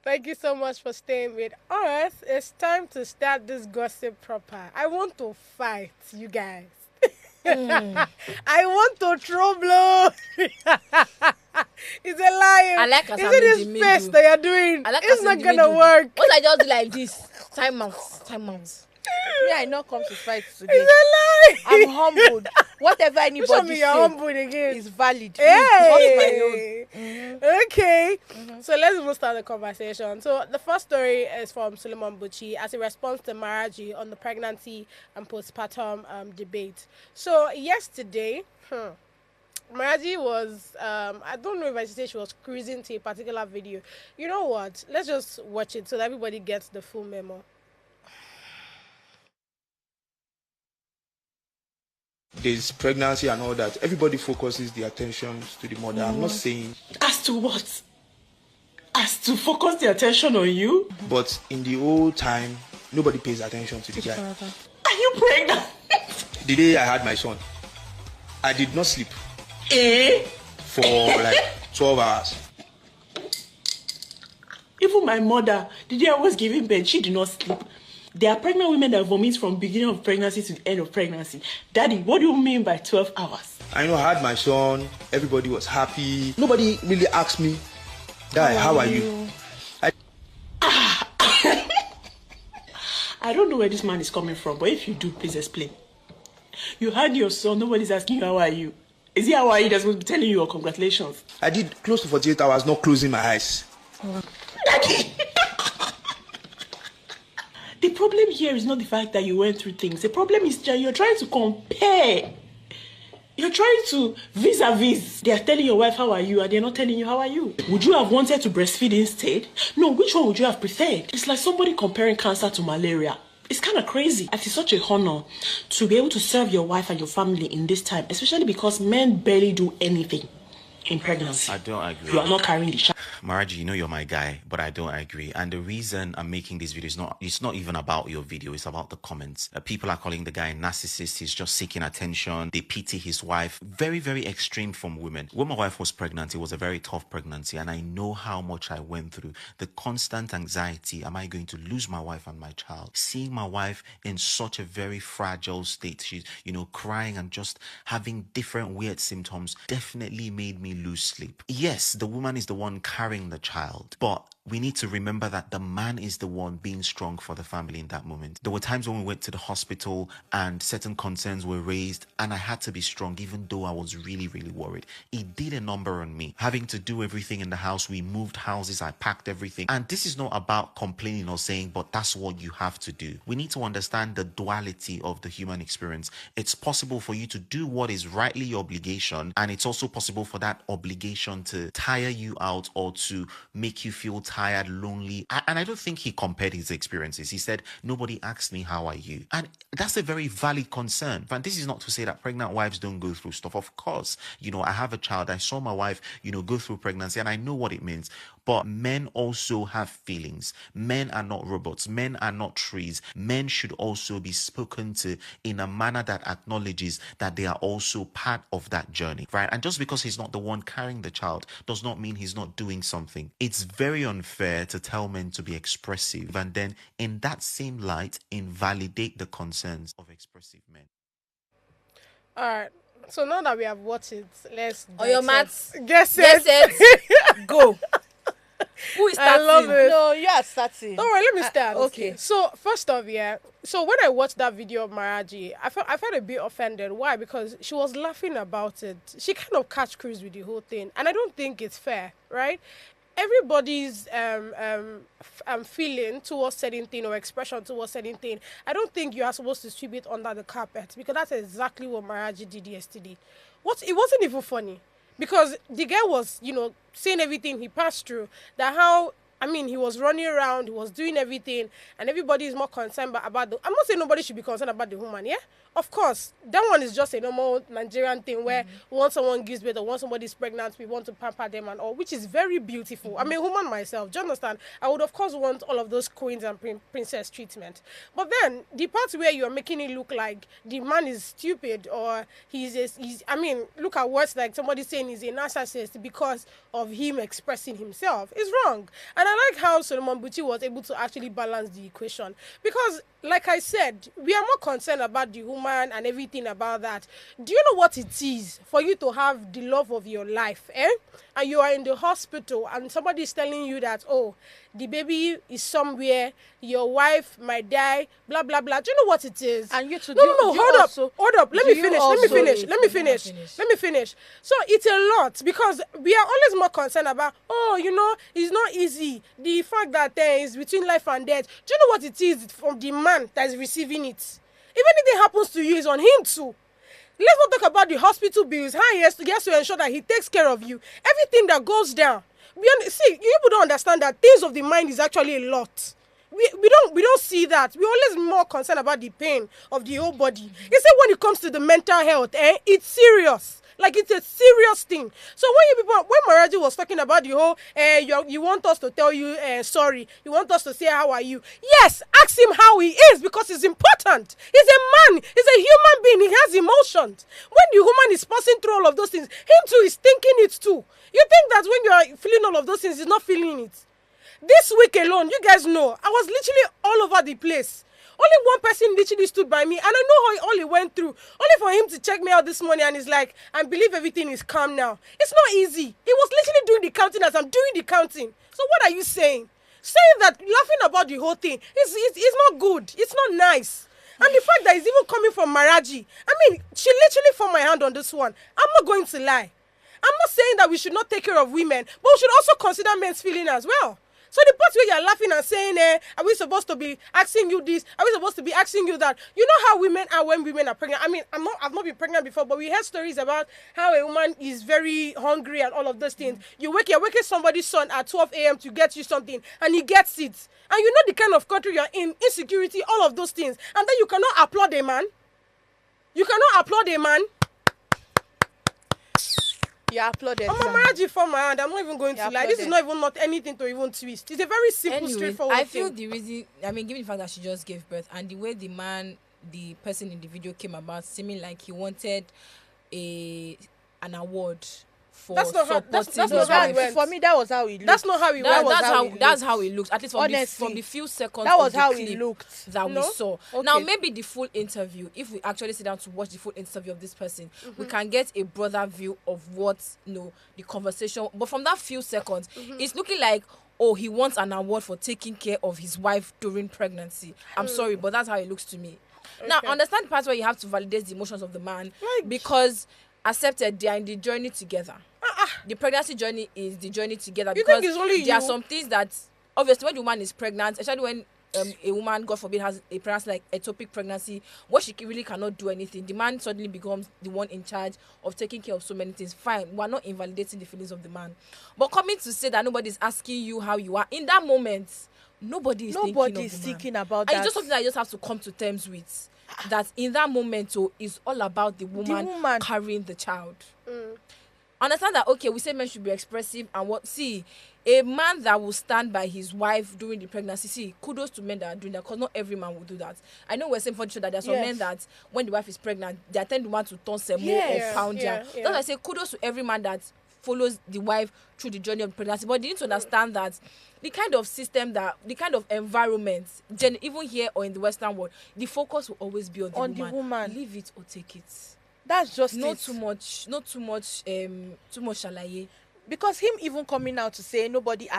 [SPEAKER 1] Thank you so much for staying with us. It's time to start this gossip proper. I want to fight, you guys. I want to throw blow. It's a lie.
[SPEAKER 3] I like as
[SPEAKER 1] Is
[SPEAKER 3] I'm
[SPEAKER 1] it
[SPEAKER 3] in
[SPEAKER 1] this
[SPEAKER 3] the
[SPEAKER 1] face
[SPEAKER 3] middle.
[SPEAKER 1] that you're doing?
[SPEAKER 3] I like
[SPEAKER 1] It's
[SPEAKER 3] us
[SPEAKER 1] not
[SPEAKER 3] in the
[SPEAKER 1] gonna
[SPEAKER 3] middle.
[SPEAKER 1] work.
[SPEAKER 3] What I just do like this? Time out.
[SPEAKER 2] Me, I not come to fight today.
[SPEAKER 1] It's a lie.
[SPEAKER 2] I'm humbled. Whatever
[SPEAKER 1] Show
[SPEAKER 2] anybody
[SPEAKER 1] me you're
[SPEAKER 2] say
[SPEAKER 1] humbled again.
[SPEAKER 2] is valid. What's my own?
[SPEAKER 1] Hey. Okay. So let's even start the conversation. So the first story is from Suleiman Buchi as a response to Maraji on the pregnancy and postpartum debate. So yesterday, Maraji was I don't know if I should say she was cruising to a particular video. You know what? Let's just watch it so that everybody gets the full memo.
[SPEAKER 7] There's pregnancy and all that. Everybody focuses the attention to the mother. I'm not saying,
[SPEAKER 8] As to what? As to focus the attention on you?
[SPEAKER 7] but in the old time, nobody pays attention to the guy.
[SPEAKER 8] Are you pregnant?
[SPEAKER 7] The day I had my son, I did not sleep
[SPEAKER 8] Eh?
[SPEAKER 7] for like 12 hours.
[SPEAKER 8] Even my mother, the day I was giving birth, she did not sleep. There are pregnant women that vomit from beginning of pregnancy to the end of pregnancy. Daddy, what do you mean by 12 hours?
[SPEAKER 7] I know I had my son, everybody was happy. Nobody really asked me, Dad, how are you?
[SPEAKER 8] I don't know where this man is coming from, but if you do, please explain. You had your son, nobody's asking you how are you. Is it how are you that's going to be telling you congratulations?
[SPEAKER 7] I did close to 48 hours not closing my eyes.
[SPEAKER 8] Daddy! The problem here is not the fact that you went through things. The problem is that you're trying to compare. You're trying to vis-a-vis. They are telling your wife, how are you? And they're not telling you, how are you? Would you have wanted to breastfeed instead? No, which one would you have preferred? It's like somebody comparing cancer to malaria. It's kind of crazy. And it's such a honor to be able to serve your wife and your family in this time, especially because men barely do anything in pregnancy.
[SPEAKER 9] I don't agree.
[SPEAKER 8] You are not carrying the child.
[SPEAKER 9] Maraji, you know you're my guy, but I don't agree. And the reason I'm making this video is it's not even about your video, it's about the comments. People are calling the guy a narcissist, he's just seeking attention. They pity his wife. Very, very extreme from women. When my wife was pregnant, it was a very tough pregnancy, and I know how much I went through. The constant anxiety, am I going to lose my wife and my child? Seeing my wife in such a very fragile state, she's, crying and just having different weird symptoms, definitely made me lose sleep. Yes, the woman is the one carrying the child, but we need to remember that the man is the one being strong for the family in that moment. There were times when we went to the hospital and certain concerns were raised, and I had to be strong even though I was really, really worried. It did a number on me. Having to do everything in the house, we moved houses, I packed everything. And this is not about complaining or saying, but that's what you have to do. We need to understand the duality of the human experience. It's possible for you to do what is rightly your obligation, and it's also possible for that obligation to tire you out or to make you feel tired, lonely. And I don't think he compared his experiences. He said, nobody asked me, how are you? And that's a very valid concern. And this is not to say that pregnant wives don't go through stuff. Of course, I have a child. I saw my wife, go through pregnancy, and I know what it means. But men also have feelings. Men are not robots. Men are not trees. Men should also be spoken to in a manner that acknowledges that they are also part of that journey, right? And just because he's not the one carrying the child does not mean he's not doing something. It's very unfair to tell men to be expressive and then in that same light invalidate the concerns of expressive men.
[SPEAKER 1] All right. So now that we have watched it, let's
[SPEAKER 3] On your
[SPEAKER 1] dissect.
[SPEAKER 3] mats.
[SPEAKER 1] Guess
[SPEAKER 3] Yes,
[SPEAKER 1] it.
[SPEAKER 3] go. Who is
[SPEAKER 1] I love
[SPEAKER 3] starting?
[SPEAKER 1] it.
[SPEAKER 2] No, you are starting.
[SPEAKER 1] Don't worry, let me start.
[SPEAKER 2] Okay.
[SPEAKER 1] So first off, yeah. So when I watched that video of Maraji, I felt a bit offended. Why? Because she was laughing about it. She kind of catch cruise with the whole thing, and I don't think it's fair, right? Everybody's feeling towards certain thing or expression towards certain thing. I don't think you are supposed to sweep it under the carpet, because that's exactly what Maraji did yesterday. It wasn't even funny, because the guy was, saying everything he passed through, that how, I mean, he was running around, he was doing everything, and everybody is more concerned about the. I'm not saying nobody should be concerned about the woman, yeah? Of course, that one is just a normal Nigerian thing where once someone gives birth or once somebody is pregnant, we want to pamper them and all, which is very beautiful. I'm a woman myself, do you understand? I would, of course, want all of those queens and princess treatment. But then, the part where you're making it look like the man is stupid or look at words like somebody saying he's a narcissist because of him expressing himself. It's wrong. And I like how Solomon Buchi was able to actually balance the equation. Because, like I said, we are more concerned about the woman and everything about that. Do you know what it is for you to have the love of your life, and you are in the hospital and somebody is telling you that, oh, the baby is somewhere, your wife might die, blah, blah, blah. Do you know what it is?
[SPEAKER 2] And you to
[SPEAKER 1] No, hold up. Let me finish. So it's a lot, because we are always more concerned about, it's not easy. The fact that it's between life and death. Do you know what it is from the man that is receiving it? Even if it happens to you, it's on him too. Let's not talk about the hospital bills, how he has to ensure that he takes care of you. Everything that goes down. See, you people don't understand that things of the mind is actually a lot. We don't see that. We're always more concerned about the pain of the whole body. You see, when it comes to the mental health, it's serious. Like, it's a serious thing. So when Maraji was talking about the whole, you want us to tell you sorry, you want us to say how are you? Yes, ask him how he is, because it's important. He's a man. He's a human being. He has emotions. When the woman is passing through all of those things, him too is thinking it too. You think that when you are feeling all of those things, he's not feeling it. This week alone, you guys know, I was literally all over the place. Only one person literally stood by me, and I know how all he went through. Only for him to check me out this morning, and he's like, I believe everything is calm now. It's not easy. He was literally doing the counting as I'm doing the counting. So what are you saying? Saying that, laughing about the whole thing, it's not good. It's not nice. And the fact that it's even coming from Maraji, I mean, she literally forced my hand on this one. I'm not going to lie. I'm not saying that we should not take care of women, but we should also consider men's feeling as well. So the part where you're laughing and saying, are we supposed to be asking you this? Are we supposed to be asking you that? You know how women are when women are pregnant. I mean, I've not been pregnant before, but we heard stories about how a woman is very hungry and all of those things. You're waking somebody's son at 12 a.m. to get you something, and he gets it. And you know the kind of country you're in, insecurity, all of those things. And then you cannot applaud a man. You cannot applaud a man.
[SPEAKER 2] You applauded.
[SPEAKER 1] I'm a Maraji for my hand. I'm not even going to lie. This is not anything to even twist. It's a very simple, straightforward
[SPEAKER 3] I feel
[SPEAKER 1] thing.
[SPEAKER 3] the reason, given the fact that she just gave birth and the way the person in the video came about, seeming like he wanted an award for
[SPEAKER 1] that's not
[SPEAKER 3] supporting
[SPEAKER 1] not how it went.
[SPEAKER 2] For me, that was how it looked.
[SPEAKER 1] That's not how it went.
[SPEAKER 3] That's how it looks. At least from the few seconds
[SPEAKER 2] that was
[SPEAKER 3] of the
[SPEAKER 2] how
[SPEAKER 3] clip
[SPEAKER 2] it looked
[SPEAKER 3] that we saw.
[SPEAKER 2] Okay.
[SPEAKER 3] Now maybe the full interview, if we actually sit down to watch the full interview of this person, we can get a broader view of what the conversation. But from that few seconds, it's looking like, oh, he wants an award for taking care of his wife during pregnancy. I'm sorry, but that's how it looks to me. Okay. Now understand the part where you have to validate the emotions of the man, because accepted they are in the journey together. The pregnancy journey is the journey together.
[SPEAKER 1] You think it's only you?
[SPEAKER 3] There are some things that obviously when the woman is pregnant, especially when a woman, God forbid, has a pregnancy like ectopic pregnancy, what she really cannot do anything. The man suddenly becomes the one in charge of taking care of so many things. Fine, we're not invalidating the feelings of the man, but coming to say that nobody's asking you how you are in that moment, nobody is thinking about that. And it's just something that you just have to come to terms with. That in that moment, is all about the woman carrying the child. Understand that, okay, we say men should be expressive and a man that will stand by his wife during the pregnancy, kudos to men that are doing that, because not every man will do that. I know we're saying for sure that there are some men that when the wife is pregnant, they attend the man to turn some more or pound her. That's why I say kudos to every man that follows the wife through the journey of pregnancy. But you need to understand that the kind of system, the kind of environment, even here or in the Western world, the focus will always be on the woman. Leave it or take it.
[SPEAKER 2] That's just
[SPEAKER 3] not too much shalaye.
[SPEAKER 2] because him even coming out to say nobody's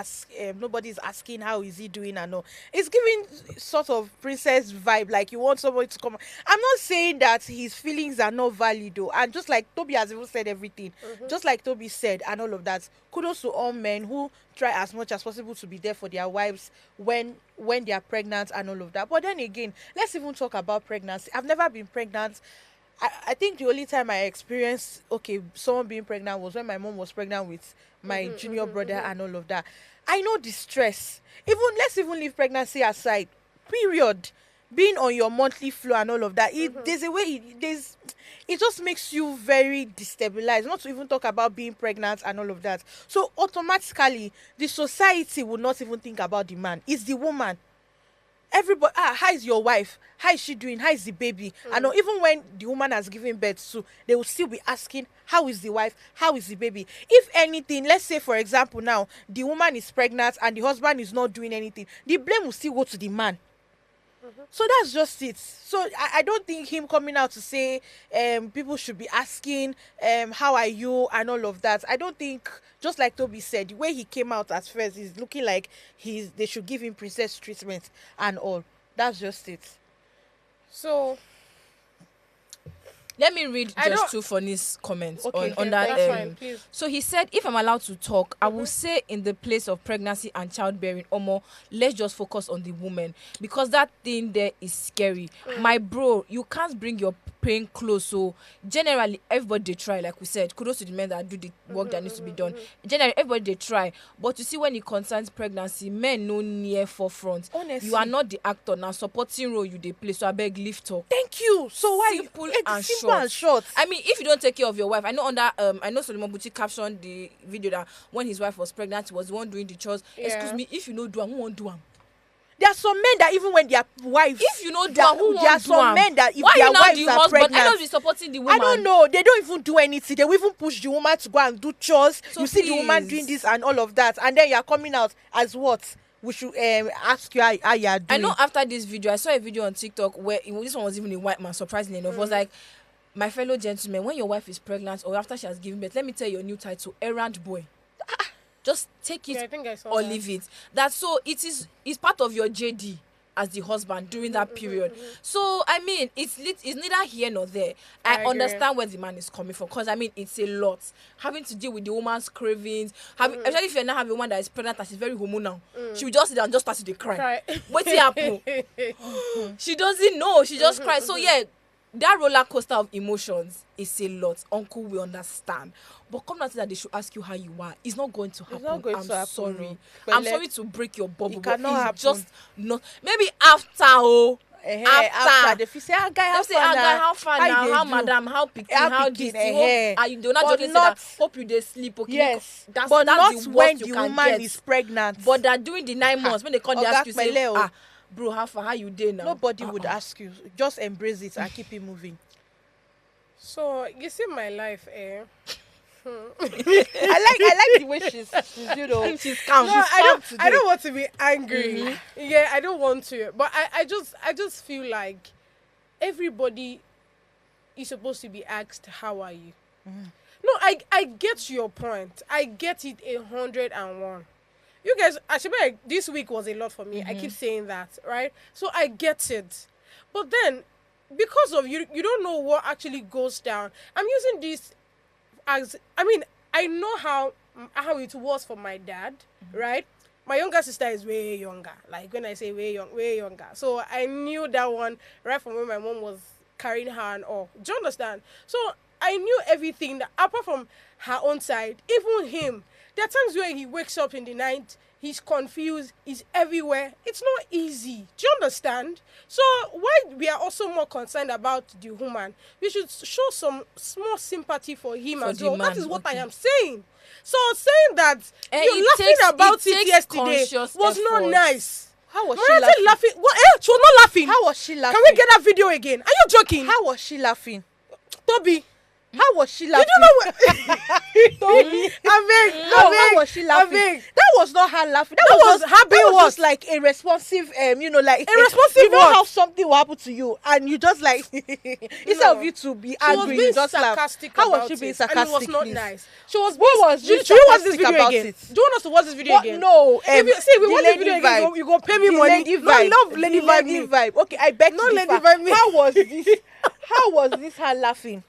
[SPEAKER 2] asking how is he doing and all, it's giving sort of princess vibe, like you want somebody to come. I'm not saying that his feelings are not valid though, and just like Toby has even said everything, just like Toby said and all of that, kudos to all men who try as much as possible to be there for their wives when they are pregnant and all of that. But then again, let's even talk about pregnancy. I've never been pregnant. I think the only time I experienced someone being pregnant was when my mom was pregnant with my junior brother and all of that. I know the stress. Let's even leave pregnancy aside. Period. Being on your monthly flow and all of that. There's a way. It just makes you very destabilized. Not to even talk about being pregnant and all of that. So automatically, the society would not even think about the man. It's the woman. Everybody, how is your wife? How is she doing? How is the baby? I know even when the woman has given birth to, they will still be asking, how is the wife? How is the baby? If anything, let's say, for example, now, the woman is pregnant and the husband is not doing anything, the blame will still go to the man. So that's just it. So I don't think him coming out to say people should be asking how are you and all of that. I don't think, just like Toby said, the way he came out at first is looking like they should give him princess treatment and all. That's just it.
[SPEAKER 1] So
[SPEAKER 3] let me read just two funny comments on that.
[SPEAKER 1] That's fine, please.
[SPEAKER 3] So he said, if I'm allowed to talk, I will say in the place of pregnancy and childbearing, Omo, let's just focus on the woman, because that thing there is scary. My bro, you can't bring your pain close. So generally, everybody they try, like we said, kudos to the men that do the work that needs to be done. Generally, everybody they try. But you see, when it concerns pregnancy, men no near forefront.
[SPEAKER 2] Honestly.
[SPEAKER 3] You are not the actor. Now supporting role you they play. So I beg, lift up.
[SPEAKER 2] Thank you. So why
[SPEAKER 3] Simple
[SPEAKER 2] simple and short.
[SPEAKER 3] I mean, if you don't take care of your wife, I know Solomon Buchi captioned the video that when his wife was pregnant, he was the one doing the chores.
[SPEAKER 1] Yeah.
[SPEAKER 3] Excuse me, if you know do am, who won't do am?
[SPEAKER 2] There are some men that even when their wives,
[SPEAKER 3] If you know do am, who
[SPEAKER 2] there are
[SPEAKER 3] won't do
[SPEAKER 2] some
[SPEAKER 3] am?
[SPEAKER 2] men that if
[SPEAKER 3] Why
[SPEAKER 2] their
[SPEAKER 3] you not
[SPEAKER 2] wives
[SPEAKER 3] the
[SPEAKER 2] are
[SPEAKER 3] husband?
[SPEAKER 2] pregnant,
[SPEAKER 3] I don't be supporting the woman.
[SPEAKER 2] I don't know. They don't even do anything. They will even push the woman to go and do chores.
[SPEAKER 3] So
[SPEAKER 2] you see the woman
[SPEAKER 3] please.
[SPEAKER 2] doing this and all of that, and then you are coming out as what? We should ask you how you are doing.
[SPEAKER 3] I know after this video, I saw a video on TikTok where this one was even a white man, surprisingly enough. It was like, my fellow gentlemen, when your wife is pregnant or after she has given birth, let me tell you your new title, errand boy. Just take it
[SPEAKER 1] I think I saw
[SPEAKER 3] or
[SPEAKER 1] that.
[SPEAKER 3] leave it. That's so it's part of your JD as the husband during that period. So I mean, it's neither here nor there. I
[SPEAKER 1] agree.
[SPEAKER 3] understand where the man is coming from, because I mean it's a lot having to deal with the woman's cravings. Especially if you're not having a woman that is pregnant and she's very hormonal, she will just sit down and just start to cry. What's it happen? She doesn't know. She just cries. So yeah, that roller coaster of emotions is a lot. Uncle will understand. But come down to that, they should ask you how you are. It's not going to happen.
[SPEAKER 2] not going
[SPEAKER 3] I'm
[SPEAKER 2] to happen,
[SPEAKER 3] sorry.
[SPEAKER 2] no.
[SPEAKER 3] I'm
[SPEAKER 2] But
[SPEAKER 3] sorry to break your bubble.
[SPEAKER 2] It
[SPEAKER 3] But
[SPEAKER 2] cannot
[SPEAKER 3] it's
[SPEAKER 2] happen.
[SPEAKER 3] just not. Maybe after
[SPEAKER 2] after the say, guy, how
[SPEAKER 3] say, guy, how far now? How madam? How picky? How
[SPEAKER 2] pikin,
[SPEAKER 3] this? You do not
[SPEAKER 2] But
[SPEAKER 3] just say
[SPEAKER 2] not-
[SPEAKER 3] that. Hope you they sleep. Okay.
[SPEAKER 2] Yes,
[SPEAKER 3] That's
[SPEAKER 2] but not
[SPEAKER 3] the
[SPEAKER 2] when
[SPEAKER 3] worst
[SPEAKER 2] the
[SPEAKER 3] you can
[SPEAKER 2] woman
[SPEAKER 3] get.
[SPEAKER 2] is pregnant.
[SPEAKER 3] But that during the 9 months when they come, they
[SPEAKER 2] Oga
[SPEAKER 3] ask you say,
[SPEAKER 2] Pele,
[SPEAKER 3] bro, how far? How you doing now?
[SPEAKER 2] Nobody would ask you. Just embrace it and keep it moving.
[SPEAKER 1] So you see my life,
[SPEAKER 2] I like the way she's
[SPEAKER 3] She's calm.
[SPEAKER 1] No,
[SPEAKER 3] She's calm today.
[SPEAKER 1] I don't want to be angry. Yeah, I don't want to. But I just feel like everybody is supposed to be asked, how are you? No, I get your point. I get it 101. You guys, actually, this week was a lot for me. I keep saying that, right? So I get it. But then, because of you don't know what actually goes down. I'm using this as, I know how it was for my dad, right? My younger sister is way younger. Like when I say way younger. So I knew that one right from when my mom was carrying her and all. Do you understand? So I knew everything that, apart from her own side, even him. There are times where he wakes up in the night, he's confused, he's everywhere. It's not easy. Do you understand? So why we are also more concerned about the woman, we should show some small sympathy for him
[SPEAKER 3] For
[SPEAKER 1] as
[SPEAKER 3] the
[SPEAKER 1] well.
[SPEAKER 3] man,
[SPEAKER 1] That is what
[SPEAKER 3] okay.
[SPEAKER 1] I am saying. So saying that you
[SPEAKER 3] it
[SPEAKER 1] laughing
[SPEAKER 3] takes-
[SPEAKER 1] about
[SPEAKER 3] it
[SPEAKER 1] it
[SPEAKER 3] takes
[SPEAKER 1] yesterday
[SPEAKER 3] conscious
[SPEAKER 1] was not
[SPEAKER 3] effort.
[SPEAKER 1] nice.
[SPEAKER 2] How was she
[SPEAKER 1] Maraji
[SPEAKER 2] laughing?
[SPEAKER 1] What? She was not laughing.
[SPEAKER 2] How was she laughing?
[SPEAKER 1] Can we get that video again? Are you joking?
[SPEAKER 2] How was she laughing?
[SPEAKER 1] Toby.
[SPEAKER 2] How was she laughing?
[SPEAKER 1] You don't know what? Toby, I beg.
[SPEAKER 2] How was she laughing?
[SPEAKER 1] I beg.
[SPEAKER 2] That was not her laughing. That
[SPEAKER 1] was her being
[SPEAKER 2] that was
[SPEAKER 1] what?
[SPEAKER 2] just like a responsive, like
[SPEAKER 1] A responsive
[SPEAKER 2] you know
[SPEAKER 1] what?
[SPEAKER 2] how something will happen to you, and you just like instead of you to be
[SPEAKER 1] She was
[SPEAKER 2] angry,
[SPEAKER 1] being
[SPEAKER 2] you just laugh.
[SPEAKER 1] sarcastic
[SPEAKER 2] How was
[SPEAKER 1] about
[SPEAKER 2] she being
[SPEAKER 1] it,
[SPEAKER 2] sarcastic?
[SPEAKER 1] and it was not
[SPEAKER 2] please?
[SPEAKER 1] nice.
[SPEAKER 2] She was. What was
[SPEAKER 1] Should
[SPEAKER 2] being
[SPEAKER 1] we watch this
[SPEAKER 2] sarcastic
[SPEAKER 1] video
[SPEAKER 2] about
[SPEAKER 1] again?
[SPEAKER 2] it?
[SPEAKER 1] Do you want us to watch this video
[SPEAKER 2] What?
[SPEAKER 1] again?
[SPEAKER 2] No.
[SPEAKER 1] If you see, we watch this
[SPEAKER 2] lady
[SPEAKER 1] video again,
[SPEAKER 2] vibe.
[SPEAKER 1] you go pay me
[SPEAKER 2] The
[SPEAKER 1] money.
[SPEAKER 2] lady
[SPEAKER 1] No,
[SPEAKER 2] vibe.
[SPEAKER 1] love lady
[SPEAKER 2] The
[SPEAKER 1] vibe
[SPEAKER 2] lady
[SPEAKER 1] me.
[SPEAKER 2] vibe. Okay, I beg
[SPEAKER 1] No
[SPEAKER 2] to
[SPEAKER 1] lady
[SPEAKER 2] differ.
[SPEAKER 1] vibe me.
[SPEAKER 2] How was this? How was this her laughing?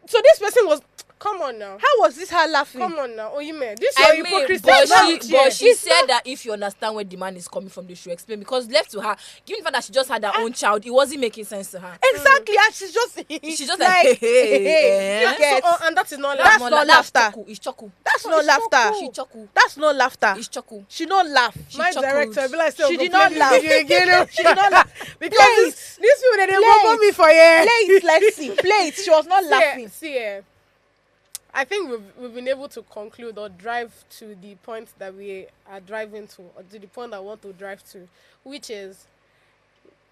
[SPEAKER 1] So this person was. Come on now.
[SPEAKER 2] How was this her laughing?
[SPEAKER 1] Come on now. Oh, you man. This
[SPEAKER 3] I
[SPEAKER 1] your
[SPEAKER 3] mean,
[SPEAKER 1] hypocrisy.
[SPEAKER 3] but she said that if you understand where the man is coming from, they should explain. Because left to her, given the fact that she just had her own child, it wasn't making sense to her.
[SPEAKER 2] Exactly, and she's just
[SPEAKER 3] like, hey,
[SPEAKER 2] you get.
[SPEAKER 1] And that is not
[SPEAKER 2] That's
[SPEAKER 1] laughter.
[SPEAKER 2] not laughter.
[SPEAKER 3] It's chuckle.
[SPEAKER 2] That's not laughter.
[SPEAKER 3] She chuckle.
[SPEAKER 2] That's not laughter.
[SPEAKER 3] It's chuckle.
[SPEAKER 2] She not laugh.
[SPEAKER 1] My
[SPEAKER 3] chuckled.
[SPEAKER 1] director, be like,
[SPEAKER 2] She did not laugh.
[SPEAKER 1] Video again.
[SPEAKER 2] She did not laugh.
[SPEAKER 1] Because
[SPEAKER 2] Play
[SPEAKER 1] these people, they
[SPEAKER 2] Play
[SPEAKER 1] go
[SPEAKER 2] it.
[SPEAKER 1] me for you.
[SPEAKER 2] Play it, let's see. Play it. She was not laughing.
[SPEAKER 1] See, I think we've been able to conclude or drive to the point that we are driving to, or to the point I want to drive to, which is,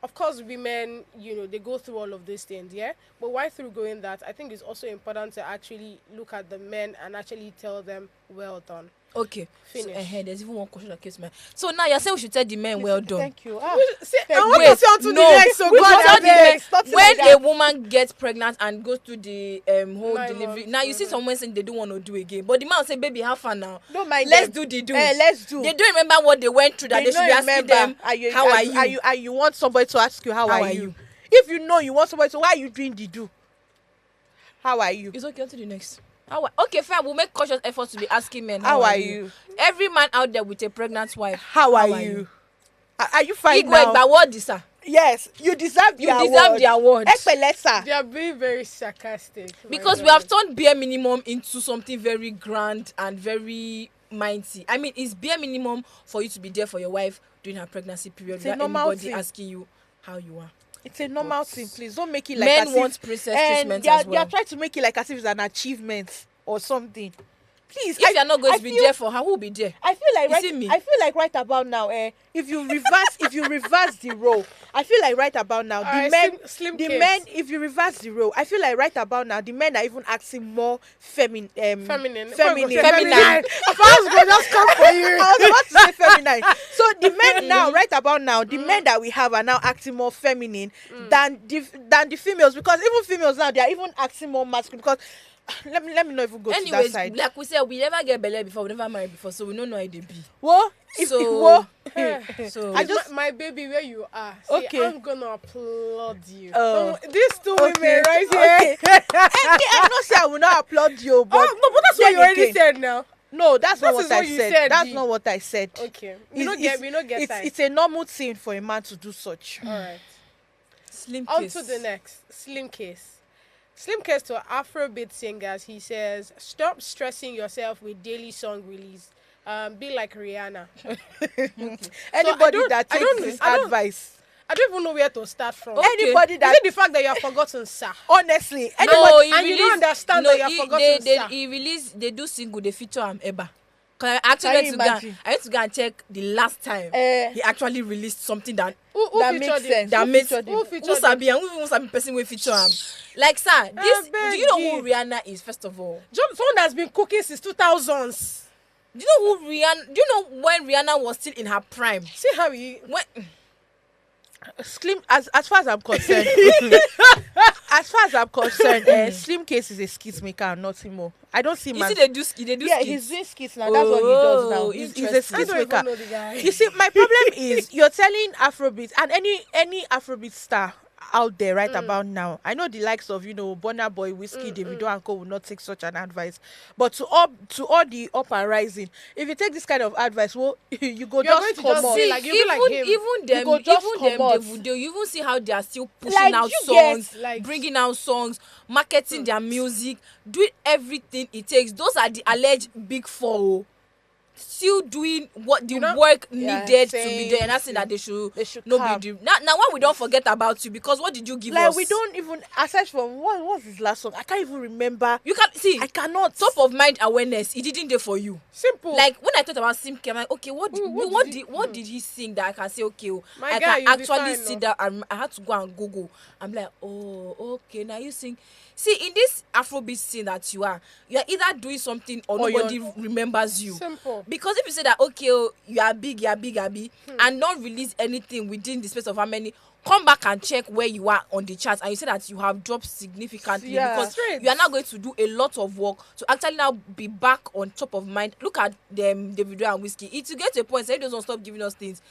[SPEAKER 1] of course, women, they go through all of these things, yeah? But why through going that, I think it's also important to actually look at the men and actually tell them, well done.
[SPEAKER 3] Okay.
[SPEAKER 1] Finish.
[SPEAKER 3] So, there's even one question that came to me. So now you're saying we should tell the men well done.
[SPEAKER 2] Thank you.
[SPEAKER 1] See, I
[SPEAKER 2] Thank
[SPEAKER 1] want
[SPEAKER 3] Wait,
[SPEAKER 1] to say on to
[SPEAKER 3] no,
[SPEAKER 1] the next, so
[SPEAKER 3] we
[SPEAKER 1] God,
[SPEAKER 3] should tell
[SPEAKER 1] I
[SPEAKER 3] the
[SPEAKER 1] beg.
[SPEAKER 3] men
[SPEAKER 2] Something
[SPEAKER 3] when
[SPEAKER 2] like that.
[SPEAKER 3] a woman gets pregnant and goes through the whole
[SPEAKER 1] 9
[SPEAKER 3] delivery.
[SPEAKER 1] months,
[SPEAKER 3] Now you see someone saying they don't want to do again, but the man will say, "Baby, have fun now.
[SPEAKER 2] Don't mind
[SPEAKER 3] Let's
[SPEAKER 2] them.
[SPEAKER 3] do the do.
[SPEAKER 2] Let's do.
[SPEAKER 3] They don't remember what they went through. That they should be asking them, "How are you?
[SPEAKER 2] And you want somebody to ask you, how are you? If you know you want somebody to, why are you doing the do? How are you?
[SPEAKER 3] It's okay. On to the next. Okay, fine. We'll make conscious efforts to be asking men.
[SPEAKER 2] How are you?
[SPEAKER 3] Every man out there with a pregnant wife.
[SPEAKER 2] How are you? Are you fine
[SPEAKER 3] Igwe
[SPEAKER 2] now?
[SPEAKER 3] Igbawo Disa.
[SPEAKER 2] Yes, you deserve the award.
[SPEAKER 3] The award.
[SPEAKER 2] Ekpelesa.
[SPEAKER 1] They are being very sarcastic.
[SPEAKER 3] Because we have turned bare minimum into something very grand and very mighty. I mean, it's bare minimum for you to be there for your wife during her pregnancy period
[SPEAKER 2] It's a
[SPEAKER 3] without
[SPEAKER 2] normal
[SPEAKER 3] anybody
[SPEAKER 2] thing.
[SPEAKER 3] asking you how you are.
[SPEAKER 2] It's a normal thing, please. Don't make it like
[SPEAKER 3] Men
[SPEAKER 2] as
[SPEAKER 3] want
[SPEAKER 2] if,
[SPEAKER 3] princess
[SPEAKER 2] and
[SPEAKER 3] treatment
[SPEAKER 2] they are,
[SPEAKER 3] as well.
[SPEAKER 2] They are trying to make it like as if it's an achievement or something. Please,
[SPEAKER 3] If you're not going
[SPEAKER 2] I
[SPEAKER 3] to be
[SPEAKER 2] feel-
[SPEAKER 3] there for her, who will be there?
[SPEAKER 2] I feel like
[SPEAKER 3] Is it me?
[SPEAKER 2] I feel like right about now, if you reverse the role, I feel like right about now,
[SPEAKER 1] Alright,
[SPEAKER 2] the men,
[SPEAKER 1] slim
[SPEAKER 2] the
[SPEAKER 1] case.
[SPEAKER 2] men, if you reverse the role, I feel like right about now, the men are even acting more feminine.
[SPEAKER 1] feminine.
[SPEAKER 2] Feminine.
[SPEAKER 1] Fast go just come for you.
[SPEAKER 2] I was about to say feminine. So the men now, right about now, the men that we have are now acting more feminine than the females, because even females now, they are even acting more masculine. Because let me not even go to that
[SPEAKER 3] Anyways,
[SPEAKER 2] side.
[SPEAKER 3] like we said, we never get belly before, we never married before, so we don't know how they be.
[SPEAKER 2] Whoa,
[SPEAKER 3] So-
[SPEAKER 2] whoa.
[SPEAKER 3] So
[SPEAKER 2] I just-
[SPEAKER 1] my baby, where you are. See,
[SPEAKER 2] Okay.
[SPEAKER 1] I'm gonna applaud you.
[SPEAKER 2] Oh.
[SPEAKER 1] These two
[SPEAKER 2] Okay,
[SPEAKER 1] women right here.
[SPEAKER 2] okay. I'm not saying I will not applaud you, but
[SPEAKER 1] Oh, no, but that's what
[SPEAKER 2] then
[SPEAKER 1] you already
[SPEAKER 2] again-
[SPEAKER 1] said now.
[SPEAKER 2] No, that's not
[SPEAKER 1] That
[SPEAKER 2] what
[SPEAKER 1] is
[SPEAKER 2] I
[SPEAKER 1] what you
[SPEAKER 2] said.
[SPEAKER 1] said,
[SPEAKER 2] That's
[SPEAKER 1] Dee.
[SPEAKER 2] not what I said.
[SPEAKER 1] Okay. We don't get time.
[SPEAKER 2] It's a normal thing for a man to do such.
[SPEAKER 1] All right.
[SPEAKER 3] slim
[SPEAKER 1] On
[SPEAKER 3] case.
[SPEAKER 1] to the next. Slim case. Slim case to Afrobeat singers. He says, stop stressing yourself with daily song release. Be like Rihanna.
[SPEAKER 2] Anybody
[SPEAKER 1] don't-
[SPEAKER 2] that
[SPEAKER 1] I
[SPEAKER 2] takes
[SPEAKER 1] don't-
[SPEAKER 2] this
[SPEAKER 1] I don't-
[SPEAKER 2] advice,
[SPEAKER 1] I don't even know where to start from.
[SPEAKER 3] Okay.
[SPEAKER 2] anybody
[SPEAKER 1] Is
[SPEAKER 2] that
[SPEAKER 1] it the fact that you have forgotten, sir?
[SPEAKER 2] honestly,
[SPEAKER 3] No,
[SPEAKER 2] anybody,
[SPEAKER 3] he
[SPEAKER 1] and you don't
[SPEAKER 3] released-
[SPEAKER 1] understand
[SPEAKER 3] no,
[SPEAKER 1] that you have forgotten, sir.
[SPEAKER 3] He released, they do single, they feature Eba. Cause I actually
[SPEAKER 2] Can
[SPEAKER 3] went
[SPEAKER 2] you
[SPEAKER 3] to go,
[SPEAKER 2] imagine?
[SPEAKER 3] I went to go and check the last time he actually released something that
[SPEAKER 1] Who
[SPEAKER 2] that
[SPEAKER 1] featured
[SPEAKER 2] makes
[SPEAKER 1] him?
[SPEAKER 2] sense.
[SPEAKER 3] that
[SPEAKER 2] Who
[SPEAKER 3] makes
[SPEAKER 2] featured him?
[SPEAKER 1] Who featured
[SPEAKER 3] who
[SPEAKER 1] him?
[SPEAKER 3] sabi and who sabi person will feature him. Like sir, this do
[SPEAKER 1] beg
[SPEAKER 3] you know who
[SPEAKER 1] you.
[SPEAKER 3] Rihanna is first of all?
[SPEAKER 1] Someone that's been cooking since 2000s.
[SPEAKER 3] Do you know who Rihanna? Do you know when Rihanna was still in her prime?
[SPEAKER 1] See how he...
[SPEAKER 3] When
[SPEAKER 2] Slim, as far as I'm concerned, Slim Case is a skit maker and nothing more. I don't see
[SPEAKER 3] you
[SPEAKER 2] man.
[SPEAKER 3] see they do
[SPEAKER 2] Yeah,
[SPEAKER 3] skits.
[SPEAKER 2] he's doing skits now. That's what he does now.
[SPEAKER 3] Oh,
[SPEAKER 2] He's a
[SPEAKER 3] interesting.
[SPEAKER 1] I
[SPEAKER 2] skit
[SPEAKER 1] don't
[SPEAKER 2] maker.
[SPEAKER 1] even know the guy.
[SPEAKER 2] You see, my problem is you're telling Afrobeat and any Afrobeat star out there right about now. I know the likes of Burna Boy, Whiskey, Davido and Co will not take such an advice. But to all the up and rising, if you take this kind of advice, well, you go
[SPEAKER 1] You're
[SPEAKER 2] just
[SPEAKER 1] going to
[SPEAKER 2] come
[SPEAKER 1] just
[SPEAKER 2] on.
[SPEAKER 1] say, like, you'll be like him.
[SPEAKER 3] even them,
[SPEAKER 2] go just
[SPEAKER 3] even them,
[SPEAKER 2] come out.
[SPEAKER 3] you even see how they are still pushing
[SPEAKER 2] Like,
[SPEAKER 3] out
[SPEAKER 2] you get,
[SPEAKER 3] songs,
[SPEAKER 1] like-
[SPEAKER 3] bringing out songs, marketing their music, doing everything it takes. Those are the alleged big four. Still doing what the work
[SPEAKER 2] Yeah,
[SPEAKER 3] needed to be
[SPEAKER 2] same,
[SPEAKER 3] there, and that's it that they should
[SPEAKER 2] come.
[SPEAKER 3] not be doing. Now why we don't forget about you, because what did you give
[SPEAKER 2] Like
[SPEAKER 3] us?
[SPEAKER 2] we don't even, aside from what's his last song? I can't even remember.
[SPEAKER 3] You can see.
[SPEAKER 2] I cannot.
[SPEAKER 3] Top of mind awareness. It didn't there for you.
[SPEAKER 1] Simple.
[SPEAKER 3] Like when I thought about Simke, I'm like, okay, what
[SPEAKER 1] what
[SPEAKER 3] did he sing that I can say, okay,
[SPEAKER 1] My
[SPEAKER 3] I
[SPEAKER 1] guy,
[SPEAKER 3] can
[SPEAKER 1] you'll be
[SPEAKER 3] actually
[SPEAKER 1] fine,
[SPEAKER 3] see
[SPEAKER 1] no?
[SPEAKER 3] that, and I had to go and Google. I'm like, oh, okay, now you sing. See, in this Afrobeat scene that you're either doing something or
[SPEAKER 2] Or
[SPEAKER 3] nobody remembers you.
[SPEAKER 1] Simple.
[SPEAKER 3] Because if you say that, okay, oh, you are big, Abi, and not release anything within the space of how many, come back and check where you are on the charts, and you say that you have dropped significantly because you are now going to do a lot of work to actually now be back on top of mind. Look at them, Davido and Whiskey. It to get to a point, say they don't stop giving us things.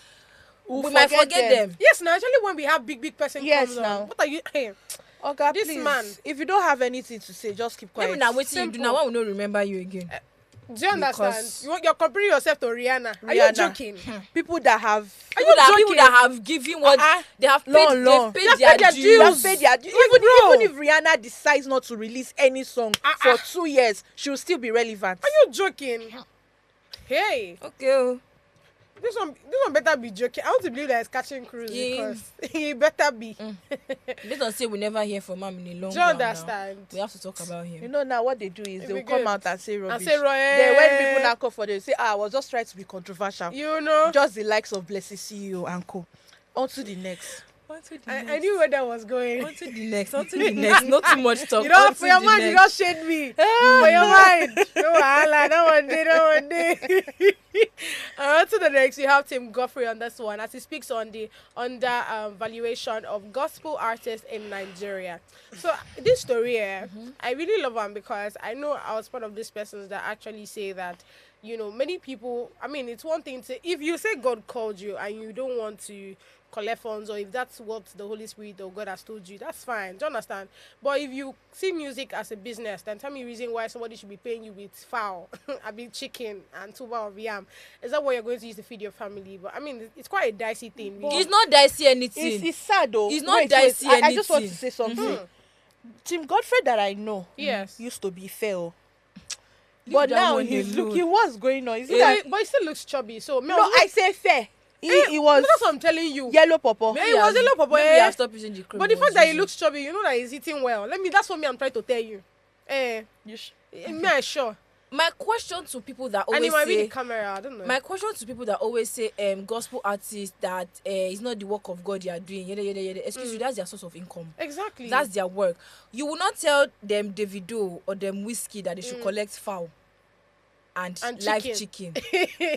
[SPEAKER 3] We might forget them.
[SPEAKER 1] Yes, now actually when we have big person comes
[SPEAKER 2] now.
[SPEAKER 1] on, what are you? Hey,
[SPEAKER 2] Okay,
[SPEAKER 1] this
[SPEAKER 2] please,
[SPEAKER 1] man.
[SPEAKER 2] if you don't have anything to say, just keep quiet.
[SPEAKER 3] Maybe now wait till you do now, I will not remember you again.
[SPEAKER 1] Do you understand?
[SPEAKER 3] Because-
[SPEAKER 1] You're comparing yourself to Rihanna. Are you joking?
[SPEAKER 2] People that have
[SPEAKER 3] People that have given what they have paid,
[SPEAKER 2] long.
[SPEAKER 3] they've paid their dues.
[SPEAKER 2] They have paid their dues. Even if Rihanna decides not to release any song for 2 years, she will still be relevant.
[SPEAKER 1] Are you joking? Hey,
[SPEAKER 3] Okay.
[SPEAKER 1] this one better be joking. I want to believe that it's catching cruise because he better be.
[SPEAKER 3] Let's not say we never hear from him in a long
[SPEAKER 1] Do you
[SPEAKER 3] while
[SPEAKER 1] understand?
[SPEAKER 3] now. We have to talk about him.
[SPEAKER 2] You know now what they do is
[SPEAKER 1] It
[SPEAKER 2] they'll
[SPEAKER 1] be
[SPEAKER 2] come
[SPEAKER 1] good.
[SPEAKER 2] out and say rubbish.
[SPEAKER 1] And say,
[SPEAKER 2] Then when people now call for them, say, I was just trying to be controversial.
[SPEAKER 1] You know,
[SPEAKER 2] Just the likes of Blessing CEO and co. On to the next.
[SPEAKER 1] I knew where that was going.
[SPEAKER 3] On to the next. Not too much talk.
[SPEAKER 1] You know,
[SPEAKER 3] On
[SPEAKER 1] for
[SPEAKER 3] to
[SPEAKER 1] your
[SPEAKER 3] the
[SPEAKER 1] mind, you
[SPEAKER 3] next.
[SPEAKER 1] don't shade me. For your mind. No, Allah, no one day. On to the next, we have Tim Godfrey on this one as he speaks on the valuation of gospel artists in Nigeria. So this story here, I really love one because I know I was part of these persons that actually say that, you know, many people, I mean, it's one thing to, if you say God called you and you don't want to collect funds, or if that's what the Holy Spirit or God has told you, that's fine. Do you understand? But if you see music as a business, then tell me reason why somebody should be paying you with fowl, I mean chicken and tuber of yam. Is that what you're going to use to feed your family? But I mean, it's quite a dicey thing.
[SPEAKER 3] It's not dicey anything.
[SPEAKER 2] It's sad though.
[SPEAKER 3] It's not dicey
[SPEAKER 2] I just want to
[SPEAKER 3] anything.
[SPEAKER 2] say something. Tim Godfrey that I know
[SPEAKER 1] Yes.
[SPEAKER 2] used to be fair.
[SPEAKER 3] Leave
[SPEAKER 2] But
[SPEAKER 3] that
[SPEAKER 2] now
[SPEAKER 3] one
[SPEAKER 2] he's
[SPEAKER 3] alone.
[SPEAKER 2] looking what's going on. Is it
[SPEAKER 1] But
[SPEAKER 2] that,
[SPEAKER 1] but he still looks chubby. So
[SPEAKER 2] no, I say fair. He was
[SPEAKER 1] that's what I'm telling you.
[SPEAKER 2] yellow purple.
[SPEAKER 1] Maybe he was a little
[SPEAKER 3] Maybe
[SPEAKER 1] boy.
[SPEAKER 3] I've stopped using the cream.
[SPEAKER 1] But the fact that he looks chubby, you know that he's eating well. That's what I'm trying to tell you. Me, I sure.
[SPEAKER 3] My question to people that
[SPEAKER 1] And
[SPEAKER 3] always
[SPEAKER 1] it might be
[SPEAKER 3] say,
[SPEAKER 1] the camera. I don't know.
[SPEAKER 3] my question to people that always say, gospel artists that it's not the work of God you are doing. Yada. Excuse you, that's their source of income.
[SPEAKER 1] Exactly.
[SPEAKER 3] That's their work. You will not tell them Davido or them Whiskey that they should collect fowl and live chicken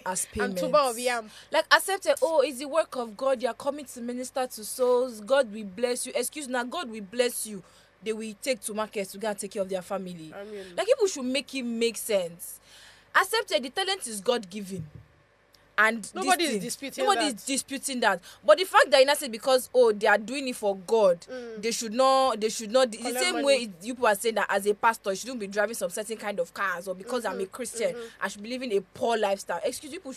[SPEAKER 3] as
[SPEAKER 1] and
[SPEAKER 3] payment.
[SPEAKER 1] tuber of yam.
[SPEAKER 3] Like accept it. Oh, it's the work of God. You are coming to minister to souls. God will bless you. Excuse now, God will bless you. They will take to market to go and take care of their family.
[SPEAKER 1] I mean,
[SPEAKER 3] Like people should make it make sense. Accept it. The talent is God given. And
[SPEAKER 1] Nobody
[SPEAKER 3] this
[SPEAKER 1] is
[SPEAKER 3] thing,
[SPEAKER 1] disputing
[SPEAKER 3] nobody
[SPEAKER 1] that.
[SPEAKER 3] is disputing that. But the fact that you not say because they are doing it for God, they should not it's the
[SPEAKER 1] Collect
[SPEAKER 3] same
[SPEAKER 1] money.
[SPEAKER 3] way you people are saying that as a pastor you shouldn't be driving some certain kind of cars, or because I'm a Christian I should be living a poor lifestyle. Excuse, people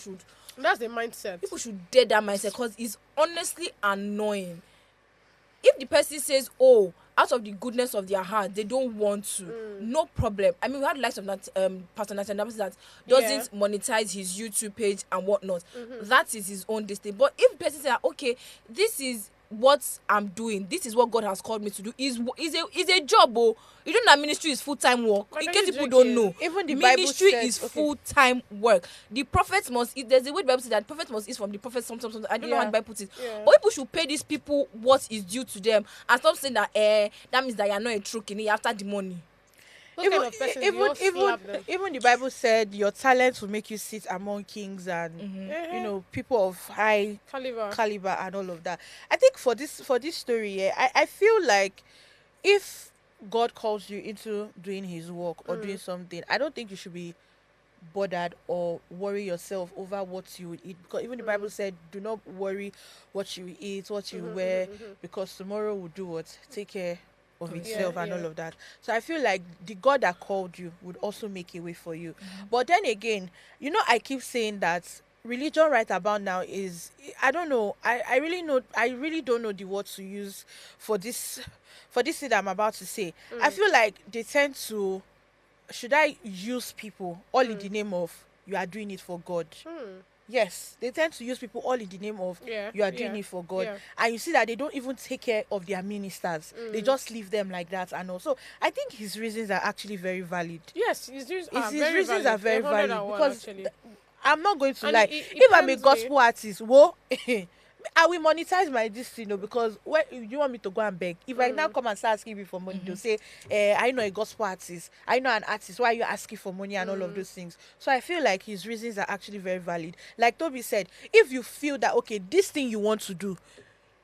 [SPEAKER 1] that's the mindset.
[SPEAKER 3] should dead that mindset, because it's honestly annoying. If the person says, oh, out of the goodness of their heart, they don't want to, no problem. I mean, we had likes of that Pastor Nathan that doesn't monetize his YouTube page and whatnot. That is his own destiny. But if the person says, okay, this is what I'm doing, this is what God has called me to do, is a job. Oh, you know that ministry is full-time work.
[SPEAKER 1] Like,
[SPEAKER 3] In
[SPEAKER 1] are
[SPEAKER 3] case
[SPEAKER 1] you
[SPEAKER 3] people
[SPEAKER 1] joking?
[SPEAKER 3] don't know,
[SPEAKER 2] Even the Bible
[SPEAKER 3] ministry
[SPEAKER 2] said-
[SPEAKER 3] is
[SPEAKER 2] okay.
[SPEAKER 3] full-time work. The prophet must eat. There's a way the Bible says that prophet must eat from the prophet. Something. I don't know how the Bible puts it.
[SPEAKER 1] Yeah.
[SPEAKER 3] But people should pay these people what is due to them, and stop saying that that means that you're not a true king after the money.
[SPEAKER 1] Those kind of persons, you all slap them.
[SPEAKER 2] Even the Bible said your talent will make you sit among kings and you know people of high caliber and all of that. I think for this story, I feel like if God calls you into doing His work or doing something, I don't think you should be bothered or worry yourself over what you would eat, because even the Bible said, do not worry what you eat, what you wear, because tomorrow will do what? Take care of itself and all of that. So I feel like the God that called you would also make a way for you. But then again, you know, I keep saying that religion right about now is, I don't know, I really don't know the word to use for this thing that I'm about to say. I feel like they tend to, should I use people all in the name of you are doing it for God? Yes, they tend to use people all in the name of you are doing it for God.
[SPEAKER 1] Yeah.
[SPEAKER 2] And you see that they don't even take care of their ministers. They just leave them like that. And also, I think his reasons are actually very valid.
[SPEAKER 1] Yes, his reasons are
[SPEAKER 2] His
[SPEAKER 1] very
[SPEAKER 2] reasons
[SPEAKER 1] valid.
[SPEAKER 2] are very valid
[SPEAKER 1] 101
[SPEAKER 2] because
[SPEAKER 1] actually.
[SPEAKER 2] I'm not going to
[SPEAKER 1] And
[SPEAKER 2] lie.
[SPEAKER 1] it
[SPEAKER 2] If I'm a
[SPEAKER 1] pains me.
[SPEAKER 2] gospel artist, whoa, I will monetize my this, because when you want me to go and beg, if I now come and start asking you for money, they'll say, I know a gospel artist, I know an artist, why are you asking for money and all of those things? So I feel like his reasons are actually very valid. Like Toby said, if you feel that, okay, this thing you want to do,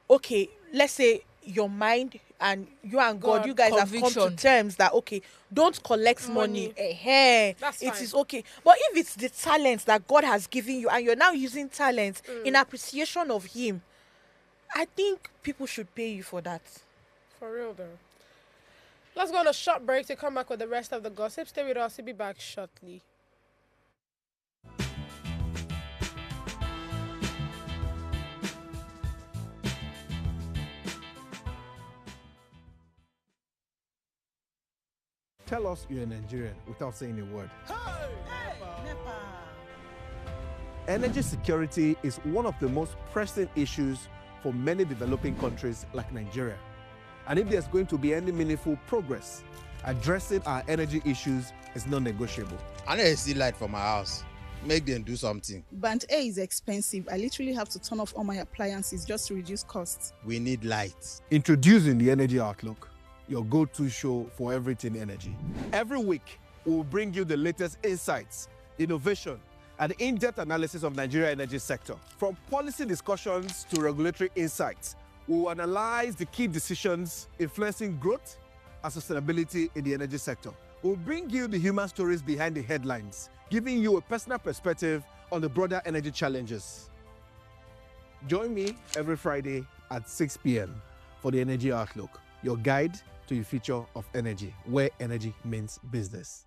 [SPEAKER 2] okay, let's say your mind and you and God, you guys have come to terms that, okay, don't collect money.
[SPEAKER 1] That's
[SPEAKER 2] it
[SPEAKER 1] fine.
[SPEAKER 2] is okay. But if it's the talent that God has given you and you're now using talent in appreciation of him, I think people should pay you for that.
[SPEAKER 1] For real though. Let's go on a short break to come back with the rest of the gossip. Stay with us. We'll be back shortly.
[SPEAKER 10] Tell us you're a Nigerian without saying a word. Energy security is one of the most pressing issues for many developing countries like Nigeria. And if there's going to be any meaningful progress, addressing our energy issues is non-negotiable.
[SPEAKER 11] I know see light for my house. Make them do something.
[SPEAKER 12] Band A is expensive. I literally have to turn off all my appliances just to reduce costs.
[SPEAKER 11] We need light.
[SPEAKER 10] Introducing the Energy Outlook, your go-to show for everything energy. Every week, we'll bring you the latest insights, innovation, and in-depth analysis of Nigeria's energy sector. From policy discussions to regulatory insights, we'll analyze the key decisions influencing growth and sustainability in the energy sector. We'll bring you the human stories behind the headlines, giving you a personal perspective on the broader energy challenges. Join me every Friday at 6 p.m. for the Energy Outlook, your guide to the future of energy, where energy means business.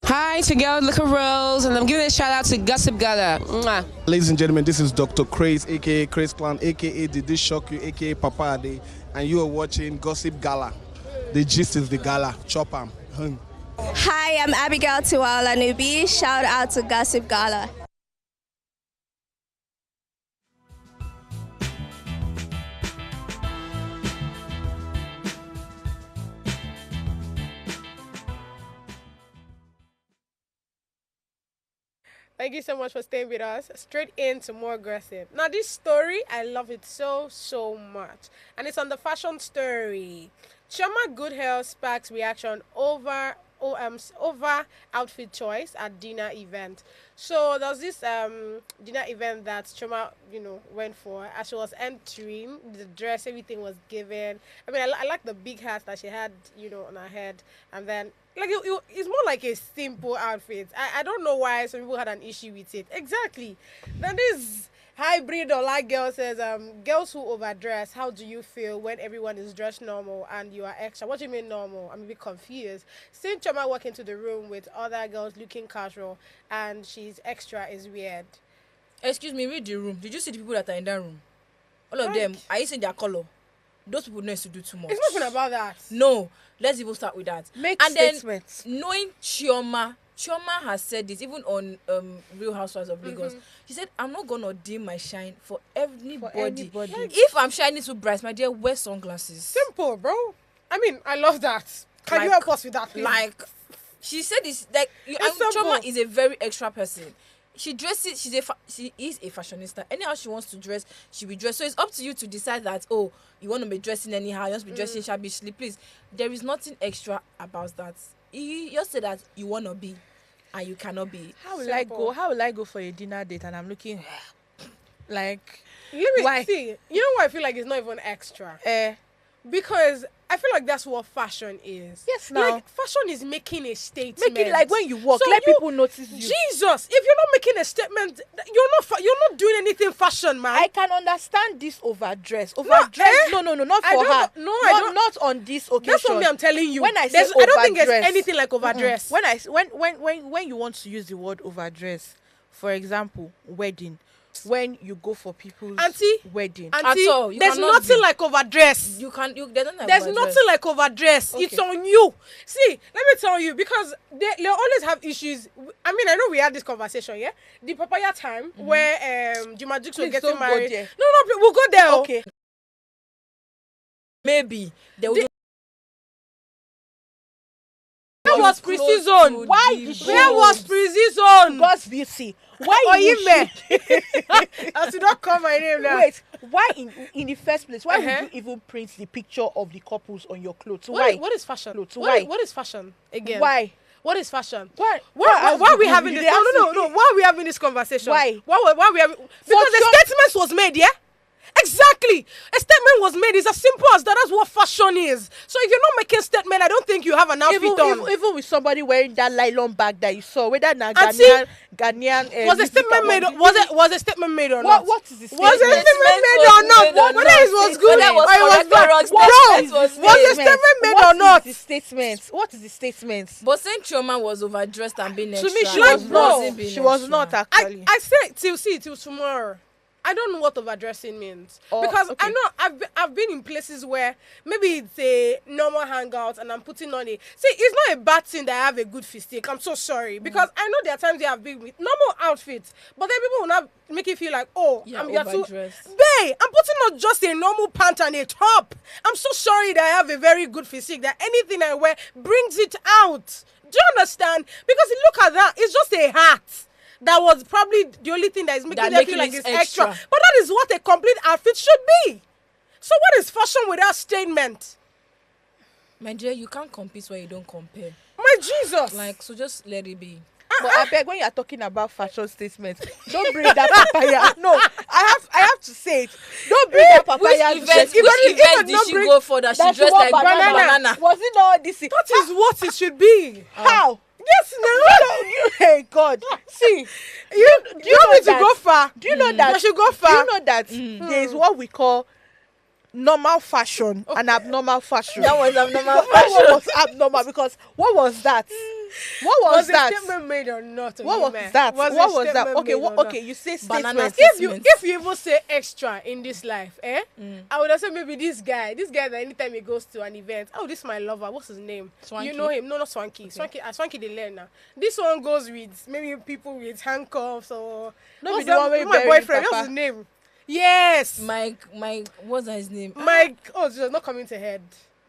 [SPEAKER 13] Hi, it's your girl, Liquor Rose, and I'm giving a shout out to Gossip Gala. Mwah.
[SPEAKER 14] Ladies and gentlemen, this is Dr. Craze, aka Craze Clan, aka Did This Shock You, aka Papa Ade, and you are watching Gossip Gala. The gist is the gala. Chop 'em.
[SPEAKER 15] Hi, I'm Abigail Tiwala Nubi. Shout out to Gossip Gala.
[SPEAKER 1] Thank you so much for staying with us. Straight into more gossip. Now, this story, I love it so much. And it's on the fashion story. Chioma Goodhair sparks reaction over outfit choice at dinner event. So there was this dinner event that Chioma, went for. As she was entering, the dress, everything was given. I mean, I like the big hat that she had, on her head. And then, it's more like a simple outfit. I don't know why some people had an issue with it. Exactly. Then this hybrid or like girl says, girls who overdress, how do you feel when everyone is dressed normal and you are extra? What do you mean normal? I'm a bit confused. Seeing Chioma walk into the room with other girls looking casual and she's extra is weird.
[SPEAKER 3] Excuse me, read the room. Did you see the people that are in that room? All of them, are you seeing their color? Those people need to do too much.
[SPEAKER 1] It's not even about that.
[SPEAKER 3] No, let's even start with that.
[SPEAKER 2] Make
[SPEAKER 3] and
[SPEAKER 2] statements.
[SPEAKER 3] Then, knowing Chioma has said this even on Real Housewives of Lagos. She said, I'm not going to dim my shine for anybody. If I'm shining too bright, my dear, wear sunglasses.
[SPEAKER 1] Simple, bro. I mean, I love that. Can you help us with that, please?
[SPEAKER 3] Like, she said this, Chioma is a very extra person. She dresses, she is a fashionista. Anyhow she wants to dress, she will dress. So it's up to you to decide that, you want to be dressing anyhow, you want to be dressing shabbishly. Please, there is nothing extra about that. You just say that you want to be and you cannot be.
[SPEAKER 2] How will I go for a dinner date and I'm looking like,
[SPEAKER 1] let me see. You know why I feel like it's not even extra? Because I feel like that's what fashion is.
[SPEAKER 2] Yes, now.
[SPEAKER 1] Like, fashion is making a statement.
[SPEAKER 2] Make it like when you walk, so let people notice you.
[SPEAKER 1] Jesus, if you're not making a statement, you're not doing anything fashion, man.
[SPEAKER 2] I can understand this overdress. No, not for her. Not on this occasion.
[SPEAKER 1] That's what I'm telling you.
[SPEAKER 2] When I say overdress,
[SPEAKER 1] I don't think there's anything like overdress.
[SPEAKER 2] When you want to use the word overdress, for example, wedding. When you go for people's wedding,
[SPEAKER 1] there's nothing like overdress. There's nothing like overdress. Okay. It's on you. See, let me tell you, because they always have issues. I mean, I know we had this conversation, yeah? The papaya time where Juma Jukes were getting married. No, we'll go there.
[SPEAKER 2] Okay.
[SPEAKER 3] Maybe they will.
[SPEAKER 1] was
[SPEAKER 3] close
[SPEAKER 1] pre-season?
[SPEAKER 3] to
[SPEAKER 2] Why
[SPEAKER 3] the
[SPEAKER 2] did she-
[SPEAKER 1] Where was pre-season?
[SPEAKER 2] God's beauty. Why
[SPEAKER 1] Oh,
[SPEAKER 2] would
[SPEAKER 1] you
[SPEAKER 2] she-
[SPEAKER 1] man. I should not call my name now.
[SPEAKER 2] Wait, why in the first place? Why
[SPEAKER 1] Uh-huh.
[SPEAKER 2] would you even print the picture of the couples on your clothes?
[SPEAKER 1] What
[SPEAKER 2] Why?
[SPEAKER 1] what is fashion?
[SPEAKER 2] Clothes,
[SPEAKER 1] What
[SPEAKER 2] why?
[SPEAKER 1] is- what is fashion again?
[SPEAKER 2] Why?
[SPEAKER 1] What is fashion?
[SPEAKER 2] Why?
[SPEAKER 1] Why are we having
[SPEAKER 2] They
[SPEAKER 1] this?
[SPEAKER 2] ask
[SPEAKER 1] No.
[SPEAKER 2] me-
[SPEAKER 1] Why are we having this conversation?
[SPEAKER 2] Why?
[SPEAKER 1] Why we having? Because the statement was made, yeah. Exactly. A statement was made. It's as simple as that. That's what fashion is. So if you're not making a statement, I don't think you have an outfit on.
[SPEAKER 2] Even with somebody wearing that nylon bag that you saw, whether na
[SPEAKER 1] Auntie,
[SPEAKER 2] Ghanaian.
[SPEAKER 1] was a statement made? Was a statement made or not?
[SPEAKER 2] What is the
[SPEAKER 1] Was a
[SPEAKER 2] statement?
[SPEAKER 1] statement made or not? Whether it was good or it was bad? Was a statement made or not?
[SPEAKER 2] What is the statement? What is the statement?
[SPEAKER 3] But saying Chioma was overdressed and being
[SPEAKER 2] To
[SPEAKER 3] extra.
[SPEAKER 2] me, she
[SPEAKER 3] like,
[SPEAKER 2] was not.
[SPEAKER 3] wasn't being
[SPEAKER 2] She was
[SPEAKER 3] extra.
[SPEAKER 2] not actually.
[SPEAKER 1] I say till tomorrow. I don't know what overdressing means because
[SPEAKER 2] okay.
[SPEAKER 1] I know I've been in places where maybe it's a normal hangout and I'm putting on it. See, it's not a bad thing that I have a good physique. I'm so sorry because I know there are times they have been with normal outfits, but then people will not make you feel like, oh,
[SPEAKER 3] Yeah,
[SPEAKER 1] you're too.
[SPEAKER 3] overdressed.
[SPEAKER 1] Babe, I'm putting on just a normal pant and a top. I'm so sorry that I have a very good physique. That anything I wear brings it out. Do you understand? Because look at that. It's just a hat. That was probably the only thing that is making them feel like it's extra. But that is what a complete outfit should be. So what is fashion without statement?
[SPEAKER 3] My dear, you can't compete when you don't compare.
[SPEAKER 1] My Jesus.
[SPEAKER 3] Like, so just let it be.
[SPEAKER 2] But I beg, when you are talking about fashion statements, don't bring that papaya. No, I have to say it. Don't bring that papaya.
[SPEAKER 3] Which event did she go for that she dressed like banana?
[SPEAKER 2] Was it not this?
[SPEAKER 1] That is what it should be.
[SPEAKER 2] How?
[SPEAKER 1] Yes, no.
[SPEAKER 2] Hey God, see,
[SPEAKER 1] Do you want me to go far?
[SPEAKER 2] Do you know that?
[SPEAKER 1] You should go far.
[SPEAKER 2] Do you know that there is what we call normal fashion and abnormal fashion?
[SPEAKER 3] That was abnormal
[SPEAKER 2] What
[SPEAKER 3] fashion.
[SPEAKER 2] was abnormal? Because what was that? What was that?
[SPEAKER 1] a statement made or not?
[SPEAKER 2] What was that? What was that? Okay, okay, you say
[SPEAKER 3] Banana
[SPEAKER 2] statement.
[SPEAKER 1] If you even say extra in this life, I would have said maybe this guy that anytime he goes to an event, oh, this is my lover, what's his name?
[SPEAKER 3] Swanky.
[SPEAKER 1] You know him? No, not Swanky. Swanky the learner. This one goes with maybe people with handcuffs or
[SPEAKER 2] No,
[SPEAKER 1] my boyfriend. What's his name? Yes,
[SPEAKER 3] Mike, what's his name?
[SPEAKER 1] Mike. Oh, it's just not coming to head.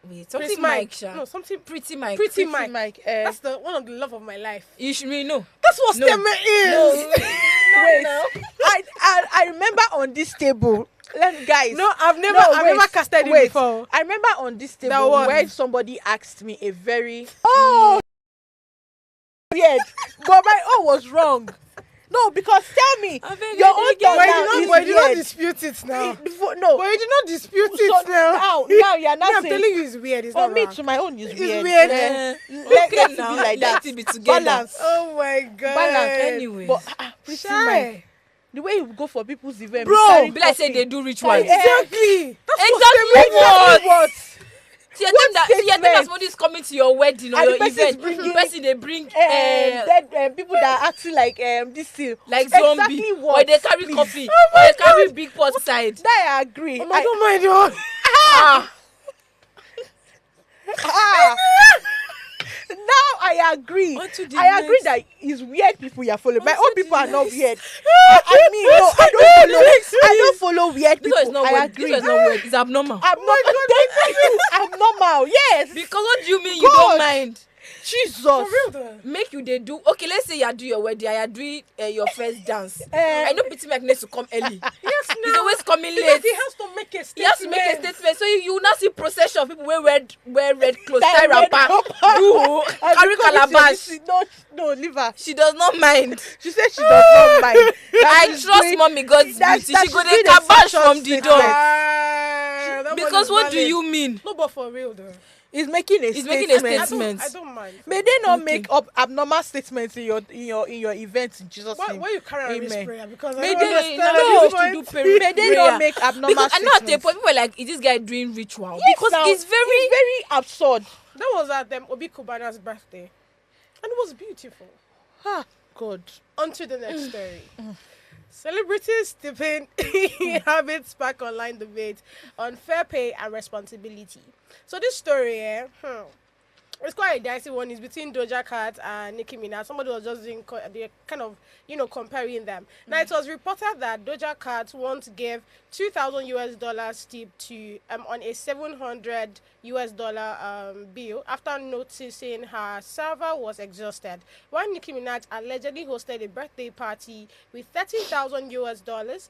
[SPEAKER 3] Wait,
[SPEAKER 1] Prince
[SPEAKER 3] something Mike.
[SPEAKER 1] No, something
[SPEAKER 3] Pretty Mike.
[SPEAKER 1] Pretty Mike.
[SPEAKER 2] Mike.
[SPEAKER 1] That's the one of the love of my life.
[SPEAKER 3] You should really know.
[SPEAKER 1] That's what
[SPEAKER 3] No.
[SPEAKER 1] statement is.
[SPEAKER 2] Wait, I remember on this table. Guys.
[SPEAKER 1] No, I've never casted it before.
[SPEAKER 2] I remember on this
[SPEAKER 1] That
[SPEAKER 2] table
[SPEAKER 1] one.
[SPEAKER 2] when somebody asked me a very weird, but my own was wrong. No, because tell me, your own thought now is
[SPEAKER 1] But you did not
[SPEAKER 2] weird.
[SPEAKER 1] dispute it now.
[SPEAKER 2] No,
[SPEAKER 1] But you did not dispute
[SPEAKER 2] so
[SPEAKER 1] it now.
[SPEAKER 2] now you're not
[SPEAKER 1] I'm
[SPEAKER 2] saying.
[SPEAKER 1] telling you it's weird. It's
[SPEAKER 2] For
[SPEAKER 1] not
[SPEAKER 2] me,
[SPEAKER 1] wrong.
[SPEAKER 2] to my own is
[SPEAKER 1] It's
[SPEAKER 2] weird.
[SPEAKER 1] weird.
[SPEAKER 2] Let
[SPEAKER 3] Okay,
[SPEAKER 2] it be
[SPEAKER 3] now,
[SPEAKER 2] like
[SPEAKER 3] let
[SPEAKER 2] that.
[SPEAKER 3] it be together.
[SPEAKER 2] Balance.
[SPEAKER 1] Oh my God.
[SPEAKER 2] Balance.
[SPEAKER 3] Anyway.
[SPEAKER 2] But pretty
[SPEAKER 1] Shy.
[SPEAKER 2] Mike, the way you go for people's event,
[SPEAKER 1] Bro,
[SPEAKER 2] carry
[SPEAKER 3] Be like say
[SPEAKER 2] coffee.
[SPEAKER 3] they do rituals.
[SPEAKER 1] Exactly. That's
[SPEAKER 3] Exactly
[SPEAKER 1] what?
[SPEAKER 3] what? See, I think that
[SPEAKER 2] statement?
[SPEAKER 3] somebody is coming to your wedding or
[SPEAKER 2] And
[SPEAKER 3] your
[SPEAKER 2] the person is
[SPEAKER 3] event.
[SPEAKER 2] bringing,
[SPEAKER 3] The person they bring
[SPEAKER 2] dead people that are acting like this thing.
[SPEAKER 3] like
[SPEAKER 2] Exactly
[SPEAKER 3] zombie,
[SPEAKER 2] what?
[SPEAKER 3] or they carry
[SPEAKER 2] Please.
[SPEAKER 3] coffee, or they carry big pot side.
[SPEAKER 2] That I agree.
[SPEAKER 1] Oh my God, my God.
[SPEAKER 2] Now I agree.
[SPEAKER 3] On to the
[SPEAKER 2] I agree
[SPEAKER 3] next.
[SPEAKER 2] that it's weird people you're following. My
[SPEAKER 3] On
[SPEAKER 2] own
[SPEAKER 3] to
[SPEAKER 2] people
[SPEAKER 3] the
[SPEAKER 2] are not
[SPEAKER 3] next.
[SPEAKER 2] weird. I mean, no, I don't follow weird
[SPEAKER 3] This
[SPEAKER 2] people.
[SPEAKER 3] one is not
[SPEAKER 2] I
[SPEAKER 3] weird.
[SPEAKER 2] agree.
[SPEAKER 3] This one is not weird. It's abnormal.
[SPEAKER 2] I'm not. Thank you. I'm normal. Yes.
[SPEAKER 3] Because what do you mean you
[SPEAKER 2] God.
[SPEAKER 3] don't mind?
[SPEAKER 2] Jesus.
[SPEAKER 1] For real though.
[SPEAKER 3] Make you they do. Okay, let's say you do your wedding, you are doing your first dance. I know Pretty Mike needs to come early.
[SPEAKER 1] Yes,
[SPEAKER 3] He's always coming
[SPEAKER 1] because
[SPEAKER 3] late.
[SPEAKER 1] he has to make a statement.
[SPEAKER 3] He has to make a statement. So you now see procession of people wear red clothes,
[SPEAKER 2] Tie
[SPEAKER 3] tie
[SPEAKER 2] red
[SPEAKER 3] wrapper,
[SPEAKER 2] wrapper.
[SPEAKER 3] do
[SPEAKER 2] And
[SPEAKER 3] carry
[SPEAKER 2] because
[SPEAKER 3] calabash.
[SPEAKER 2] No, leave her.
[SPEAKER 3] She does not mind.
[SPEAKER 2] She said she does not mind.
[SPEAKER 3] I trust mommy God's beauty. She go dey cabash from the door.
[SPEAKER 1] That one
[SPEAKER 3] Because
[SPEAKER 1] is
[SPEAKER 3] what do
[SPEAKER 1] valid.
[SPEAKER 3] you mean?
[SPEAKER 1] No, but for real though.
[SPEAKER 2] He's making a
[SPEAKER 3] He's
[SPEAKER 2] statement.
[SPEAKER 3] making a statement.
[SPEAKER 1] I don't mind.
[SPEAKER 2] May they not
[SPEAKER 3] Okay.
[SPEAKER 2] make up abnormal statements in your events in Jesus'
[SPEAKER 1] Why
[SPEAKER 2] name.
[SPEAKER 1] you carry on this
[SPEAKER 2] Amen.
[SPEAKER 1] prayer? Because
[SPEAKER 3] May
[SPEAKER 1] I don't
[SPEAKER 3] they
[SPEAKER 1] understand
[SPEAKER 3] now
[SPEAKER 1] at
[SPEAKER 3] they
[SPEAKER 1] this
[SPEAKER 3] used to
[SPEAKER 1] point.
[SPEAKER 3] do prayer.
[SPEAKER 2] May they not make abnormal
[SPEAKER 3] Because I know at the
[SPEAKER 2] statements.
[SPEAKER 3] point people were like, is this guy doing ritual?
[SPEAKER 2] Yes,
[SPEAKER 3] Because
[SPEAKER 2] now,
[SPEAKER 3] it's very
[SPEAKER 2] absurd.
[SPEAKER 1] That was at Obi Kubana's birthday. And it was beautiful.
[SPEAKER 2] Ah, God.
[SPEAKER 1] On to the next story. Celebrities tipping habits spark online debate on fair pay and responsibility. So this story, it's quite a dicey one. It's between Doja Cat and Nicki Minaj. Somebody was just doing, they're kind of, comparing them. Now, it was reported that Doja Cat once gave $2,000 tip to, on a $700 bill after noticing her server was exhausted. While Nicki Minaj allegedly hosted a birthday party with $13,000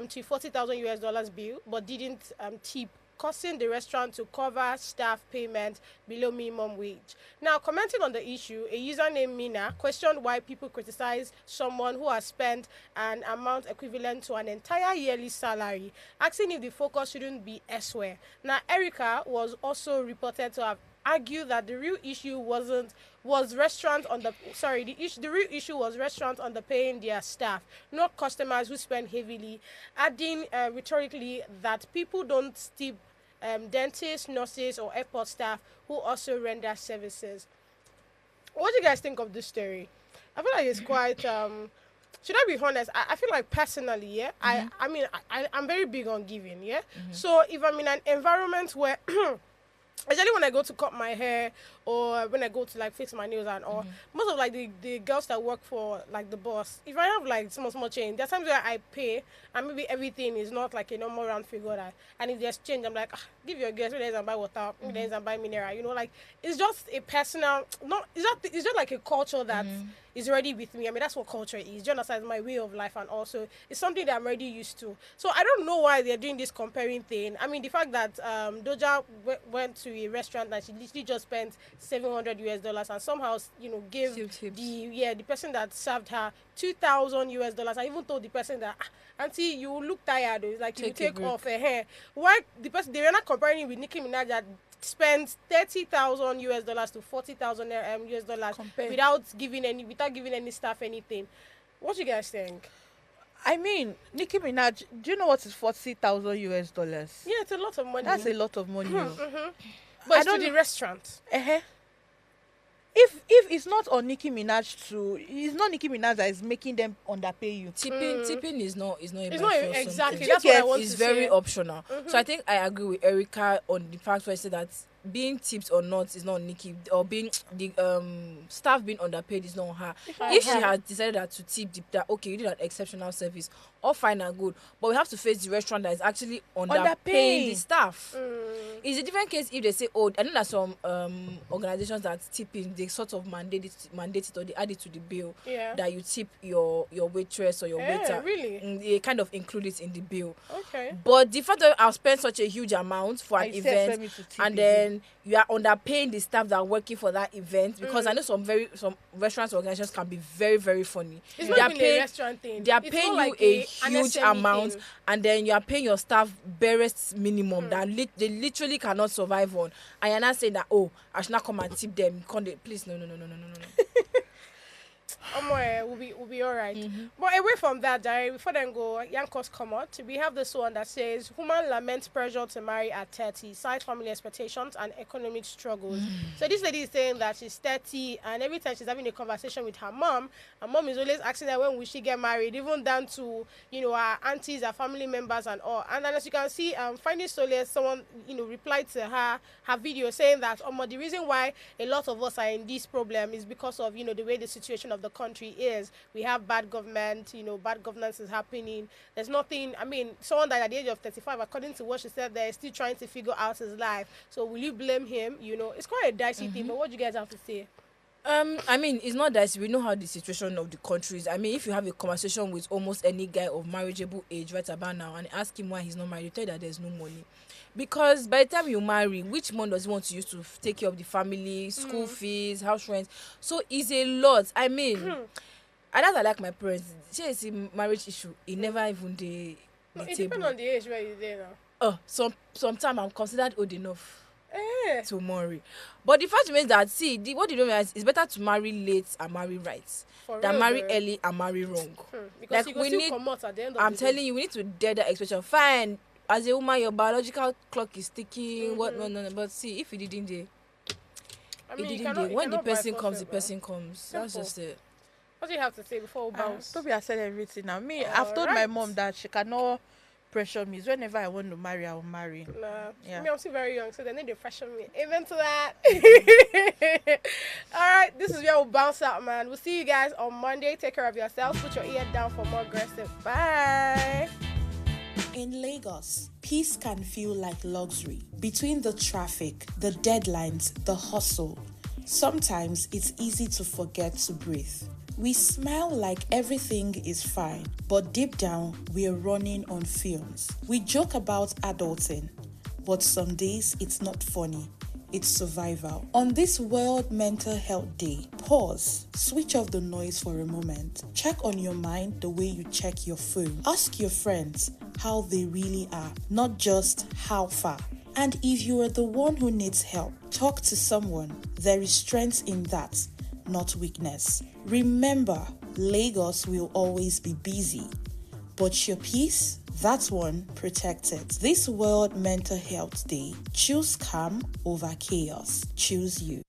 [SPEAKER 1] to $40,000 bill, but didn't tip, causing the restaurant to cover staff payment below minimum wage. Now, commenting on the issue, a user named Mina questioned why people criticize someone who has spent an amount equivalent to an entire yearly salary, asking if the focus shouldn't be elsewhere. Now, Erica was also reported to have argued that the real issue was restaurants underpaying their staff, not customers who spend heavily, adding rhetorically that people don't tip dentists, nurses, or airport staff who also render services. What do you guys think of this story? I feel like it's quite should I be honest? I feel like personally, yeah, I'm very big on giving, yeah. So if I'm in an environment where especially when I go to cut my hair or when I go to like fix my nails and all, most of like the girls that work for like the boss, if I have like small change, there's times where I pay and maybe everything is not like a normal round figure that, and if there's change, I'm like, give your girls and buy water, and buy mineral, like it's just a personal, it's just like a culture that is already with me. I mean, that's what culture is. Just as my way of life, and also it's something that I'm already used to. So I don't know why they're doing this comparing thing. I mean, the fact that Doja went to a restaurant and she literally just spent $700 and somehow gave the person that served her $2,000. I even told the person that, auntie, you look tired. It's like you take off her hair. Why the person, they were not comparing it with Nicki Minaj that spends $30,000 to $40,000 without giving any staff anything. What do you guys think?
[SPEAKER 2] I mean, Nicki Minaj, do you know what is $40,000?
[SPEAKER 1] Yeah, it's a lot of money.
[SPEAKER 2] That's a lot of money.
[SPEAKER 1] But it's to the restaurant.
[SPEAKER 2] If it's not on Nicki Minaj it's not Nicki Minaj that is making them underpay you.
[SPEAKER 3] Tipping is not
[SPEAKER 1] exactly. That's what I want to say.
[SPEAKER 3] It's very optional. So I think I agree with Erica on the fact where I said that being tipped or not is not Nicki, or being the staff being underpaid is not her. If she has decided that to tip that, okay, you did an exceptional service, all fine and good, but we have to face the restaurant that is actually underpaying the staff. It's a different case if they say, oh, I know that some organizations that tipping, they sort of mandate it or they add it to the bill that you tip your waitress or your waiter.
[SPEAKER 1] Really?
[SPEAKER 3] They kind of include it in the bill.
[SPEAKER 1] Okay.
[SPEAKER 3] But the fact that I've spent such a huge amount for an event and then you are underpaying the staff that are working for that event, because I know some restaurants or organizations can be very, very funny.
[SPEAKER 1] It's not really a restaurant thing.
[SPEAKER 3] They are paying you a huge amount and then you are paying your staff barest minimum that they literally cannot survive on, and you're not saying that, oh, I should not come and tip them. Please, no.
[SPEAKER 1] We'll be all right. But away from that, Dari, before then go, Yankos come out. We have this one that says, woman laments pressure to marry at 30, cites family expectations and economic struggles. So this lady is saying that she's 30 and every time she's having a conversation with her mom is always asking her when will she get married, even down to, her aunties, her family members and all. And then as you can see, finding solace, someone, replied to her video saying that, the reason why a lot of us are in this problem is because of, the way the situation of the country is. We have bad government, bad governance is happening. There's nothing, someone that at the age of 35, according to what she said, they're still trying to figure out his life. So will you blame him? It's quite a dicey thing, but what do you guys have to say?
[SPEAKER 3] It's not dicey. We know how the situation of the country is. If you have a conversation with almost any guy of marriageable age right about now and ask him why he's not married, you tell you that there's no money. Because by the time you marry, which money does he want to use to take care of the family, school fees, house rent? So it's a lot. And that's I like my parents. It's a marriage issue. It never even the
[SPEAKER 1] it depends on the age where you're there now.
[SPEAKER 3] Sometimes I'm considered old enough to marry. But the fact remains that, what you don't realize is better to marry late and marry right than marry early and marry wrong.
[SPEAKER 1] Because you can still come out at the end of
[SPEAKER 3] I'm telling you, we need to dare that expression. Fine. As a woman, your biological clock is ticking. No. But if you didn't do, when the person comes, the person comes.
[SPEAKER 1] Simple.
[SPEAKER 3] That's just it.
[SPEAKER 1] What do you have to say before we bounce?
[SPEAKER 2] Toby has said everything now. I've told my mom that she cannot pressure me. It's whenever I want to marry, I will marry.
[SPEAKER 1] Nah,
[SPEAKER 2] Yeah.
[SPEAKER 1] me, I'm still very young, so they need to pressure me. Amen to that. All right, this is where we'll bounce out, man. We'll see you guys on Monday. Take care of yourselves. Put your ear down for more aggressive. Bye.
[SPEAKER 16] In Lagos, peace can feel like luxury. Between the traffic, the deadlines, the hustle, sometimes it's easy to forget to breathe. We smile like everything is fine, but deep down, we are running on fumes. We joke about adulting, but some days it's not funny. It's survival. On this World Mental Health Day, pause, switch off the noise for a moment. Check on your mind the way you check your phone. Ask your friends how they really are, not just how far. And if you are the one who needs help, talk to someone. There is strength in that, not weakness. Remember, Lagos will always be busy, but your peace, that one protected. This World Mental Health Day, choose calm over chaos. Choose you.